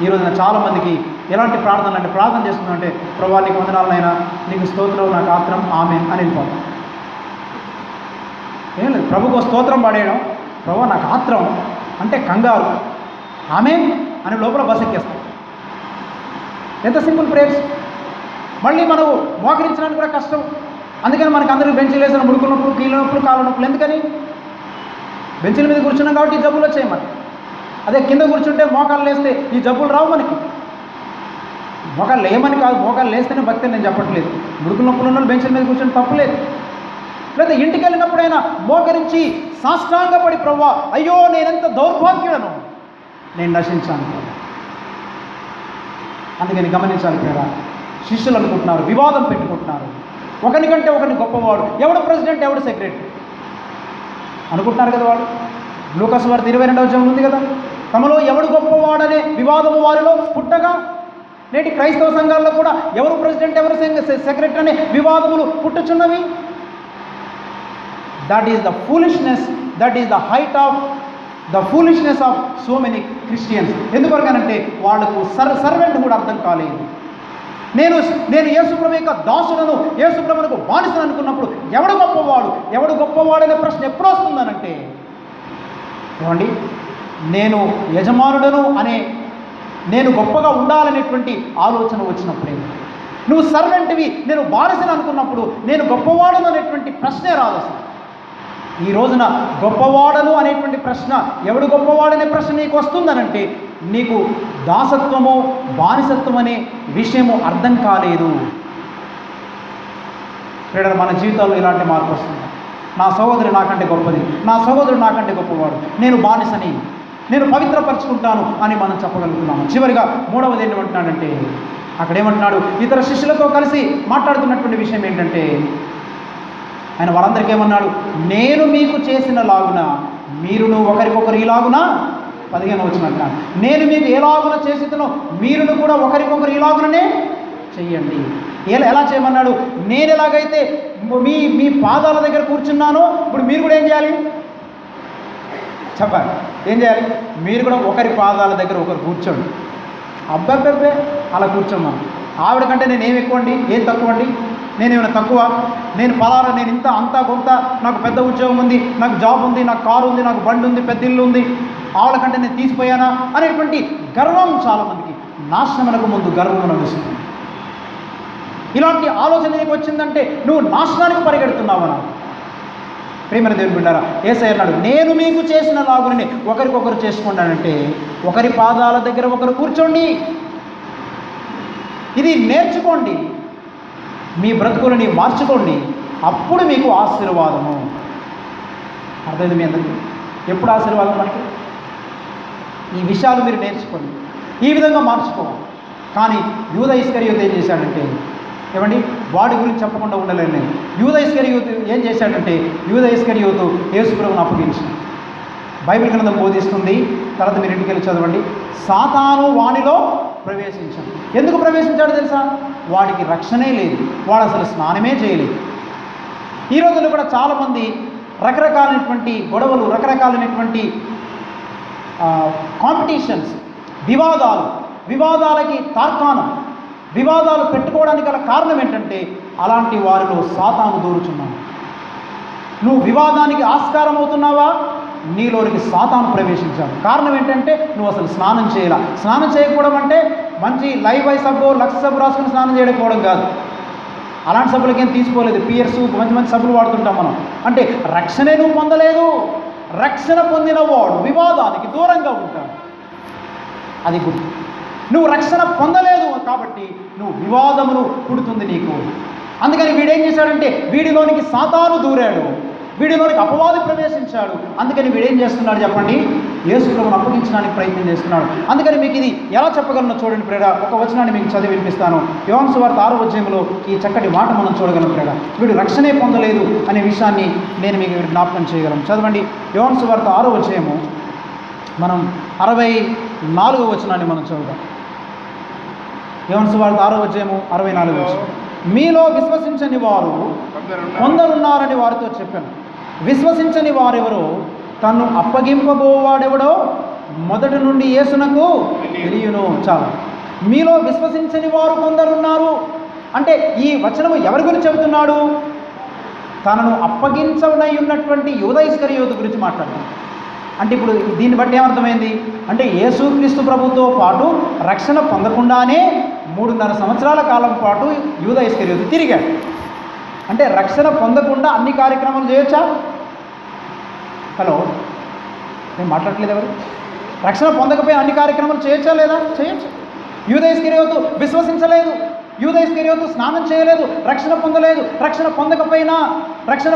ఈ రోజున చాలామందికి ఎలాంటి ప్రార్థనలు అంటే, ప్రార్థన చేస్తుందంటే ప్రభువా నీకు వందనాలనైనా, నీకు స్తోత్రం, నాకు ఆత్రం, ఆమేన్ అని వెళ్ళిపోతాం. ఏం లేదు, ప్రభుకు స్తోత్రం పాడేయడం, ప్రభువా నాకు ఆత్రం అంటే కంగారు, ఆమేన్ అని లోపల బస్ ఎక్కేస్తాం. ఎంత సింపుల్ ప్రేయర్స్. మళ్ళీ మనకు మోకరించడానికి కూడా కష్టం. అందుకని మనకు అందరికీ బెంచీలు వేసిన ముడుకు నొప్పులు, కీళ్ళ నొప్పులు, కాళ్ళ నొప్పులు. ఎందుకని? బెంచీల మీద కూర్చున్నాం కాబట్టి ఈ జబ్బులు వచ్చాయి మనకి. అదే కింద కూర్చుంటే మోకాళ్ళు లేస్తే ఈ జబ్బులు రావు మనకి. మోకాళ్ళు లేమని కాదు, మోకాళ్ళు లేస్తేనే భక్తి నేను చెప్పట్లేదు. ముడుకు నొప్పులు ఉన్న బెంచీల మీద కూర్చొని తప్పులేదు. లేదా ఇంటికి వెళ్ళినప్పుడైనా మోకరించి సాష్టాంగపడి ప్రభువా అయ్యో నేనెంత దౌర్భాగ్యుడను, నేను నశించాను. అందుకని గమనించాలి పేరా, శిష్యులు అనుకుంటున్నారు, వివాదం పెట్టుకుంటున్నారు, ఒకరికంటే ఒకరిని గొప్పవాడు, ఎవడు ప్రెసిడెంట్ ఎవడు సెక్రటరీ అనుకుంటున్నారు కదా. వాడు లూకాసు వార్త 22వ అధ్యాయం ఉంది కదా, తమలో ఎవడు గొప్పవాడనే వివాదము వారిలో పుట్టగా, నేటి క్రైస్తవ సంఘాల్లో కూడా ఎవరు ప్రెసిడెంట్ ఎవరు సెక్రటరీ అనే వివాదములు పుట్టుచున్నవి. That is the foolishness, that is the height of the foolishness of so many Christians. ఎందుకొరగానంటే వాళ్లకు సర్వెంట్ కూడా అర్థం కాలేదు. నేను యేసుప్రభు యొక్క దాసులను, యేసుప్రభునకు బానిసను అనుకున్నప్పుడు ఎవడు గొప్పవాడు అనే ప్రశ్న ఎప్పుడు వస్తుందనంటే, ఏమండి నేను యజమానుడను అనే, నేను గొప్పగా ఉండాలనేటువంటి ఆలోచన వచ్చినప్పుడే. నువ్వు సర్వెంట్వి, నేను బానిసను అనుకున్నప్పుడు నేను గొప్పవాడను అనేటువంటి ప్రశ్నే రాదు అసలు. ఈ రోజున గొప్పవాడను అనేటువంటి ప్రశ్న, ఎవడు గొప్పవాడనే ప్రశ్న నీకు వస్తుందనంటే నీకు దాసత్వము, బానిసత్వం అనే విషయము అర్థం కాలేదు. మన జీవితాల్లో ఇలాంటి మార్పు వస్తుంది. నా సహోదరు నాకంటే గొప్పది, నా సహోదరుడు నాకంటే గొప్పవాడు, నేను బానిసని, నేను పవిత్రపరుచుకుంటాను అని మనం చెప్పగలుగుతున్నాము. చివరిగా మూడవది ఏమంటున్నాడంటే, అక్కడ ఏమంటున్నాడు, ఇతర శిష్యులతో కలిసి మాట్లాడుతున్నటువంటి విషయం ఏంటంటే, ఆయన వాళ్ళందరికీ ఏమన్నాడు, నేను మీకు చేసిన లాగున మీరును ఒకరికొకరు ఇలాగున, 15వ వచనం అంటున్నాడు, నేను మీకు ఎలాగున చేసినో మీరును కూడా ఒకరికొకరు ఇలాగుననే చెయ్యండి. ఎలా చేయమన్నాడు? నేను ఎలాగైతే మీ పాదాల దగ్గర కూర్చున్నానో ఇప్పుడు మీరు కూడా ఏం చేయాలి చెప్పాలి. ఏం చేయాలి? మీరు కూడా ఒకరి పాదాల దగ్గర ఒకరు కూర్చోండి. అబ్బాబ్బే అలా కూర్చోమన్నాను. ఆవిడ కంటే నేను ఏమి ఎక్కువ అండి, ఏం తక్కువ అండి, నేనేమైనా తక్కువ, నేను పలానా, నేను ఇంత అంతా కొంత, నాకు పెద్ద ఉద్యోగం ఉంది, నాకు జాబ్ ఉంది, నాకు కారు ఉంది, నాకు బండి ఉంది, పెద్ద ఇల్లు ఉంది, ఆవిడ కంటే నేను తీసిపోయానా అనేటువంటి గర్వం చాలామందికి. నాశనమునకు ముందు గర్వం నడుస్తుంది. ఇలాంటి ఆలోచన నీకు వచ్చిందంటే నువ్వు నాశనానికి పరిగెడుతున్నావనా? ప్రియమైన దేవుని బిడ్డారా, యేసయ్య అన్నాడు, నేను మీకు చేసిన లాగుని ఒకరికొకరు చేసుకున్నానంటే ఒకరి పాదాల దగ్గర ఒకరు కూర్చోండి. ఇది నేర్చుకోండి, మీ బ్రతుకులని మార్చుకోండి, అప్పుడు మీకు ఆశీర్వాదము. అర్థమైంది మీ అందరికీ? ఎప్పుడు ఆశీర్వాదం మనకి? ఈ విషయాలు మీరు నేర్చుకోండి, ఈ విధంగా మార్చుకోవాలి. కానీ యూదా ఇస్కరియోతు ఏం చేశాడంటే, ఏమండి వాడి గురించి చెప్పకుండా ఉండలేను నేను. యూదా ఇస్కరియోతు ఏం చేశాడంటే, యూదా ఇస్కరియోతు యేసుప్రభువును అప్పగించింది. బైబిల్ గ్రంథం బోధిస్తుంది, తర్వాత మీరు ఇంటికి వెళ్ళి చదవండి. సాతాను వానిలో ప్రవేశించాడు. ఎందుకు ప్రవేశించాడు తెలుసా? వాడికి రక్షణే లేదు, వాడు అసలు స్నానమే చేయలేదు. ఈ రోజుల్లో కూడా చాలామంది రకరకాలైనటువంటి గొడవలు, రకరకాలైనటువంటి కాంపిటీషన్స్, వివాదాలకి తార్కాణం, వివాదాలు పెట్టుకోవడానికి గల కారణం ఏంటంటే అలాంటి వారిలో సాతాను దూరుచున్నాడు. నువ్వు వివాదానికి ఆస్కారం అవుతున్నావా? నీలోనికి సాతాను ప్రవేశించాడు. కారణం ఏంటంటే నువ్వు అసలు స్నానం చేయాల. స్నానం చేయకపోవడం అంటే మంచి లైవ్ ఐ సబ్బు, లక్స్ సబ్బు రాసుకుని స్నానం చేయకపోవడం కాదు. అలాంటి సబ్బులకి ఏం తీసుకోలేదు. పియర్స్, మంచి సబ్బులు వాడుతుంటాం మనం. అంటే రక్షణే నువ్వు పొందలేదు. రక్షణ పొందిన వాడు వివాదానికి దూరంగా ఉంటాడు. అది గుర్తు. నువ్వు రక్షణ పొందలేదు కాబట్టి నువ్వు వివాదమును పుడుతుంది నీకు. అందుకని వీడేం చేశాడంటే వీడిలోనికి సాతాను దూరాడు, వీడిలోనికి అపవాది ప్రవేశించాడు. అందుకని వీడేం చేస్తున్నాడు చెప్పండి? యేసు ప్రభువును అప్పగించడానికి ప్రయత్నం చేస్తున్నాడు. అందుకని మీకు ఇది ఎలా చెప్పగలను చూడండి ప్రేర. ఒక వచనాన్ని మీకు చదివి వినిపిస్తాను. యోహాను సువార్త 6వ అధ్యాయంలో ఈ చక్కటి మాట మనం చూడగలం ప్రేర. వీడు రక్షణే పొందలేదు అనే విషయాన్ని నేను మీకు జ్ఞాపకం చేయగలను. చదవండి యోహాను సువార్త 6వ అధ్యాయము, మనం 64వ వచనాన్ని మనం చదువుదాం. యోహాను సువార్త 6వ అధ్యాయము 64వ వచనం. మీలో విశ్వసించని వారు కొందరున్నారని వారితో చెప్పాను. విశ్వసించని వారెవరో తను అప్పగింపబోవాడెవడో మొదటి నుండి యేసునకు తెలియను. చాలు. మీలో విశ్వసించని వారు కొందరున్నారు అంటే ఈ వచనము ఎవరి గురించి చెబుతున్నాడు? తనను అప్పగించనై ఉన్నటువంటి యూదా ఇస్కరియోతు గురించి మాట్లాడుతున్నాడు. అంటే ఇప్పుడు దీన్ని బట్టి ఏమర్థమైంది అంటే యేసుక్రీస్తు ప్రభుతో పాటు రక్షణ పొందకుండానే 3.5 సంవత్సరాల కాలం పాటు యూదా ఇస్కరియోతు తిరిగాడు. అంటే రక్షణ పొందకుండా అన్ని కార్యక్రమాలు చేయొచ్చా? హలో, నేను మాట్లాడట్లేదు ఎవరు? రక్షణ పొందకపోయి అన్ని కార్యక్రమాలు చేయొచ్చా లేదా? చేయొచ్చు. యూదా ఇస్కరియోతు విశ్వసించలేదు, యూదా ఇస్కరియోతు స్నానం చేయలేదు, రక్షణ పొందలేదు. రక్షణ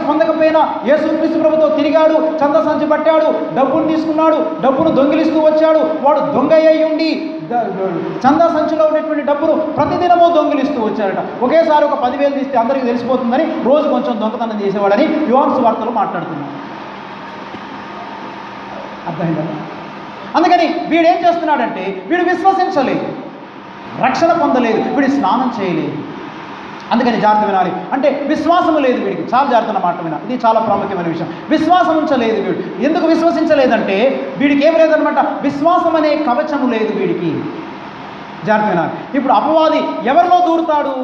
పొందకపోయినా యేసుక్రీస్తు ప్రభుతో తిరిగాడు, చందా సంచి పట్టాడు, డబ్బును తీసుకున్నాడు, డబ్బును దొంగిలిస్తూ వచ్చాడు. వాడు దొంగ అయి ఉండి చందా సంచిలో ఉన్నటువంటి డబ్బును ప్రతిదినమూ దొంగిలిస్తూ వచ్చాడట. ఒకేసారి ఒక 10,000 తీస్తే అందరికీ తెలిసిపోతుందని రోజు కొంచెం దొంగతనం చేసేవాడని యోహాను సువార్తలో మాట్లాడుతున్నాడు. అర్థమైందా? అందుకని వీడేం చేస్తున్నాడంటే వీడు విశ్వసించలేదు, రక్షణ పొందలేదు, వీడు స్నానం చేయలేదు. అందుకని జాగ్రత్త వినాలి. అంటే విశ్వాసము లేదు వీడికి. చాలా జాగ్రత్త మాట వినాలి. ఇది చాలా ప్రాముఖ్యమైన విషయం. విశ్వాసం ఉంచలేదు వీడు. ఎందుకు విశ్వసించలేదంటే వీడికి ఏం లేదనమాట, విశ్వాసం అనే కవచము లేదు వీడికి. జాగ్రత్త వినాలి. ఇప్పుడు అపవాది ఎవరిలో దూరుతాడు?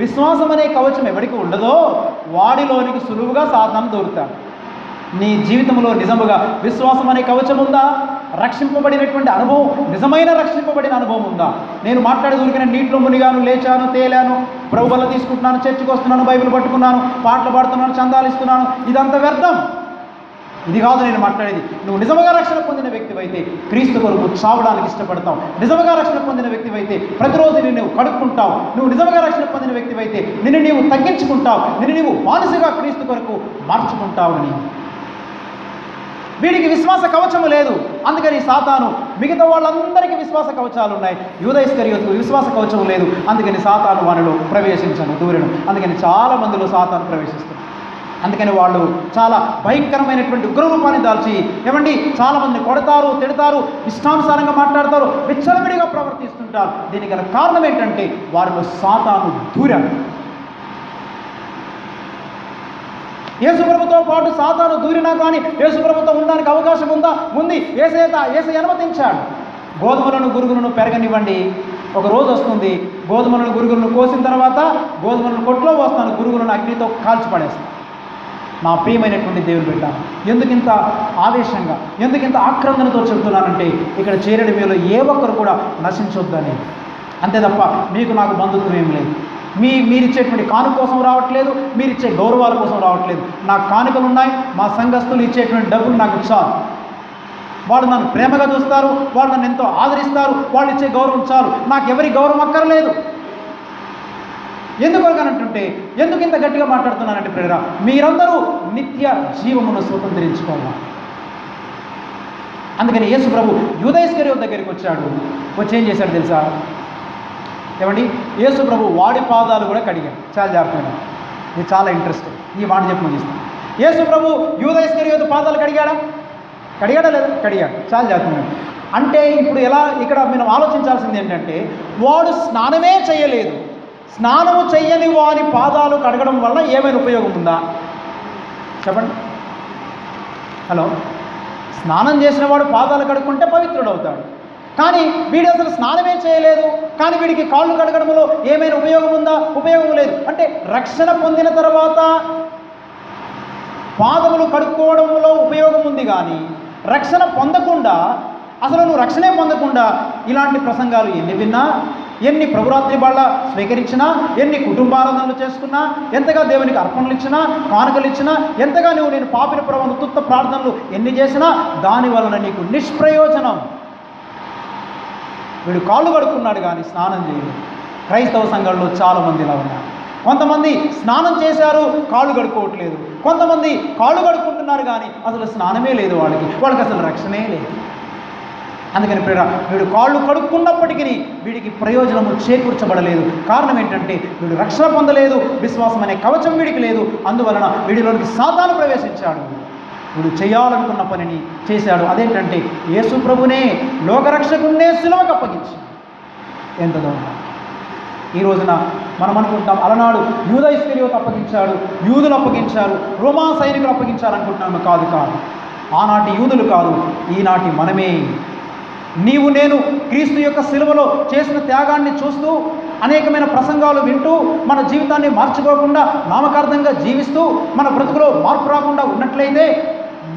విశ్వాసం అనే కవచం ఎవరికి ఉండదో వాడిలోనికి సులువుగా సాతాను దూరుతాడు. నీ జీవితంలో నిజముగా విశ్వాసం అనే కవచం ఉందా? రక్షింపబడినటువంటి అనుభవం, నిజమైన రక్షింపబడిన అనుభవం ఉందా? నేను మాట్లాడే దొరికిన నీటిలో మునిగాను, లేచాను, తేలాను, ప్రభు బల్ల తీసుకుంటున్నాను, చర్చికి వస్తున్నాను, బైబిల్ పట్టుకున్నాను, పాటలు పాడుతున్నాను, చందాలు ఇస్తున్నాను, ఇదంతా వ్యర్థం. ఇది కాదు నేను మాట్లాడేది. నువ్వు నిజముగా రక్షణ పొందిన వ్యక్తివైతే క్రీస్తు కొరకు చావడానికి ఇష్టపడతావు. నిజముగా రక్షణ పొందిన వ్యక్తివైతే ప్రతిరోజు నువ్వు కడుక్కుంటావు. నువ్వు నిజముగా రక్షణ పొందిన వ్యక్తివైతే నిన్ను నీవు తగ్గించుకుంటావు, నిన్ను నీవు మానసిగా క్రీస్తు కొరకు మార్చుకుంటావు. అని వీడికి విశ్వాస కవచము లేదు. అందుకని సాతాను మిగతా వాళ్ళందరికీ విశ్వాస కవచాలు ఉన్నాయి, యూదా ఇస్కరియోతుకు విశ్వాస కవచం లేదు. అందుకని సాతాను వానిలో ప్రవేశించను, దూరను. అందుకని చాలా మందిలో సాతాను ప్రవేశిస్తున్నారు. అందుకని వాళ్ళు చాలా భయంకరమైనటువంటి ఉగ్రరూపాన్ని దాల్చి ఏమండి చాలామందిని కొడతారు, తిడతారు, ఇష్టానుసారంగా మాట్లాడతారు, విచ్చలవిడిగా ప్రవర్తిస్తుంటారు. దీనికి గల కారణం ఏంటంటే వారిలో సాతాను దూరాడు. యేసుప్రభుతో పాటు సాతాను దూరినా కానీ యేసుప్రభుతో ఉండడానికి అవకాశం ఉందా? ఉంది. యేసయ్య అనుమతించాడు. గోధుమలను గురుగులను పెరగనివ్వండి. ఒక రోజు వస్తుంది, గోధుమలను గురుగులను కోసిన తర్వాత గోధుమలను కొట్లో పోస్తాను, గురుగులను అగ్నితో కాల్చిపడేస్తాను. నా ప్రియమైనటువంటి దేవుని బిడ్డ, ఎందుకింత ఆవేశంగా, ఎందుకింత ఆక్రందనతో చెబుతున్నానంటే ఇక్కడ చేరడి మీలో ఏ ఒక్కరు కూడా నశించొద్దని. అంతే తప్ప మీకు నాకు బంధుత్వం ఏం లేదు. మీరిచ్చేటువంటి కానుక కోసం రావట్లేదు, మీరిచ్చే గౌరవాల కోసం రావట్లేదు. నాకు కానుకలు ఉన్నాయి, మా సంఘస్థులు ఇచ్చేటువంటి డబ్బులు నాకు చాలు. వాళ్ళు నన్ను ప్రేమగా చూస్తారు, వాళ్ళు నన్ను ఎంతో ఆదరిస్తారు, వాళ్ళు ఇచ్చే గౌరవం చాలు. నాకు ఎవరి గౌరవం అక్కర్లేదు. ఎందుకంటే ఎందుకు ఇంత గట్టిగా మాట్లాడుతున్నానంటే ప్రేర, మీరందరూ నిత్య జీవమును స్వతంత్రించుకోవాలి. అందుకని యేసు ప్రభు యూదా ఇస్కరియోతు దగ్గరికి వచ్చాడు. వచ్చి ఏం చేశాడు తెలుసా? ఏమండి, యేసు ప్రభు వాడి పాదాలు కూడా కడిగాడు. చాలా జాగ్రత్తగా, ఇది చాలా ఇంట్రెస్టింగ్. ఈ మాట చెప్పి ముగిస్తాను. యేసు ప్రభు యూదా ఇస్కరియోతు పాదాలు కడిగాడా లేదా? కడిగాడు. చాలా జాగ్రత్తగా. అంటే ఇప్పుడు ఎలా, ఇక్కడ మనం ఆలోచించాల్సింది ఏంటంటే వాడు స్నానమే చేయలేదు. స్నానము చెయ్యని వారి పాదాలు కడగడం వల్ల ఏమైనా ఉపయోగం ఉందా చెప్పండి? హలో, స్నానం చేసిన వాడు పాదాలు కడుక్కుంటే పవిత్రుడు అవుతాడు. కానీ వీడు అసలు స్నానమే చేయలేదు, కానీ వీడికి కాళ్ళు కడగడంలో ఏమైనా ఉపయోగం ఉందా? ఉపయోగం లేదు. అంటే రక్షణ పొందిన తర్వాత పాదములు కడుక్కోవడంలో ఉపయోగం ఉంది, కానీ రక్షణ పొందకుండా, అసలు నువ్వు రక్షణే పొందకుండా ఇలాంటి ప్రసంగాలు ఎన్ని విన్నా, ఎన్ని ప్రభురాత్రి బాళ్ళ స్వీకరించినా, ఎన్ని కుటుంబారాధనలు చేసుకున్నా, ఎంతగా దేవునికి అర్పణలు ఇచ్చినా, కానుకలు ఇచ్చినా, ఎంతగా నువ్వు నేను పాపిన ప్రభువును తుత్త ప్రార్థనలు ఎన్ని చేసినా దాని వలన నీకు నిష్ప్రయోజనం. వీడు కాళ్ళు కడుక్కున్నాడు కానీ స్నానం చేయలేదు. క్రైస్తవ సంఘాల్లో చాలామంది ఇలా ఉన్నారు. కొంతమంది స్నానం చేశారు, కాళ్ళు కడుక్కోవట్లేదు. కొంతమంది కాళ్ళు కడుక్కుంటున్నారు కానీ అసలు స్నానమే లేదు, వాళ్ళకి అసలు రక్షణే లేదు. అందుకని ప్రేర వీడు కాళ్ళు కడుక్కున్నప్పటికీ వీడికి ప్రయోజనము చేకూర్చబడలేదు. కారణం ఏంటంటే వీడు రక్షణ పొందలేదు, విశ్వాసం అనే కవచం వీడికి లేదు. అందువలన వీడిలోనికి సాతాను ప్రవేశించాడు. వీడు చేయాలనుకున్న పనిని చేశాడు. అదేంటంటే యేసు ప్రభునే, లోకరక్షకున్నే సిలువకు అప్పగించాడు. ఎంత దూరం! ఈ రోజున మనం అనుకుంటాం అలనాడు యూదా ఇస్కరియోతు అప్పగించాడు, యూదులు అప్పగించారు, రోమా సైనికులు అప్పగించారు అనుకుంటున్నాము. కాదు, ఆనాటి యూదులు కాదు, ఈనాటి మనమే. నీవు నేను క్రీస్తు యొక్క సిలువలో చేసిన త్యాగాన్ని చూస్తూ, అనేకమైన ప్రసంగాలు వింటూ, మన జీవితాన్ని మార్చుకోకుండా నామకార్థంగా జీవిస్తూ, మన బ్రతుకులో మార్పు రాకుండా ఉన్నట్లయితే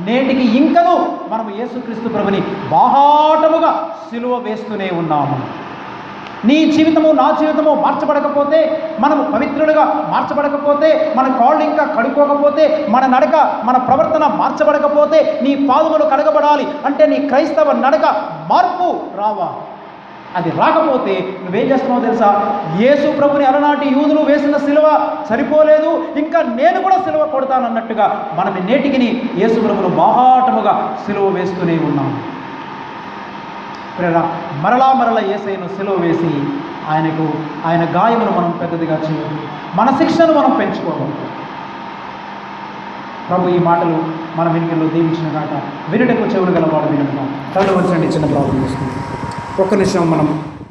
నేటికి ఇంకనూ మనము యేసుక్రీస్తు ప్రభుని బాహాటముగా సిలువ వేస్తూనే ఉన్నాము. నీ జీవితము నా జీవితము మార్చబడకపోతే, మనము పవిత్రులుగా మార్చబడకపోతే, మన కాళ్ళు ఇంకా కడుక్కోకపోతే, మన నడక మన ప్రవర్తన మార్చబడకపోతే, నీ పాదములు కడగబడాలి అంటే నీ క్రైస్తవ నడక మార్పు రావాలి. అది రాకపోతే నువ్వేం చేస్తున్నావు తెలుసా? యేసు ప్రభుని అలనాటి యూదులు వేసిన సిలువ సరిపోలేదు, ఇంకా నేను కూడా సిలువ కొడతానన్నట్టుగా మనం నేటికి యేసు ప్రభును బాహాటముగా సిలువ వేస్తూనే ఉన్నాము. మరలా యేసయ్యను సిలువ వేసి ఆయన గాయమును మనం పెద్దదిగా చేయాలి, మన శిక్షను మనం పెంచుకోవాలి. ప్రభు ఈ మాటలు మన వెనుకల్లో దీవించిన కాక వినుటకు చెవులు గలవాడు వినుట. కళ్ళు వచ్చండి, చిన్న ప్రాబ్లం చేస్తుంది. ఒక్క నిమిషం మనం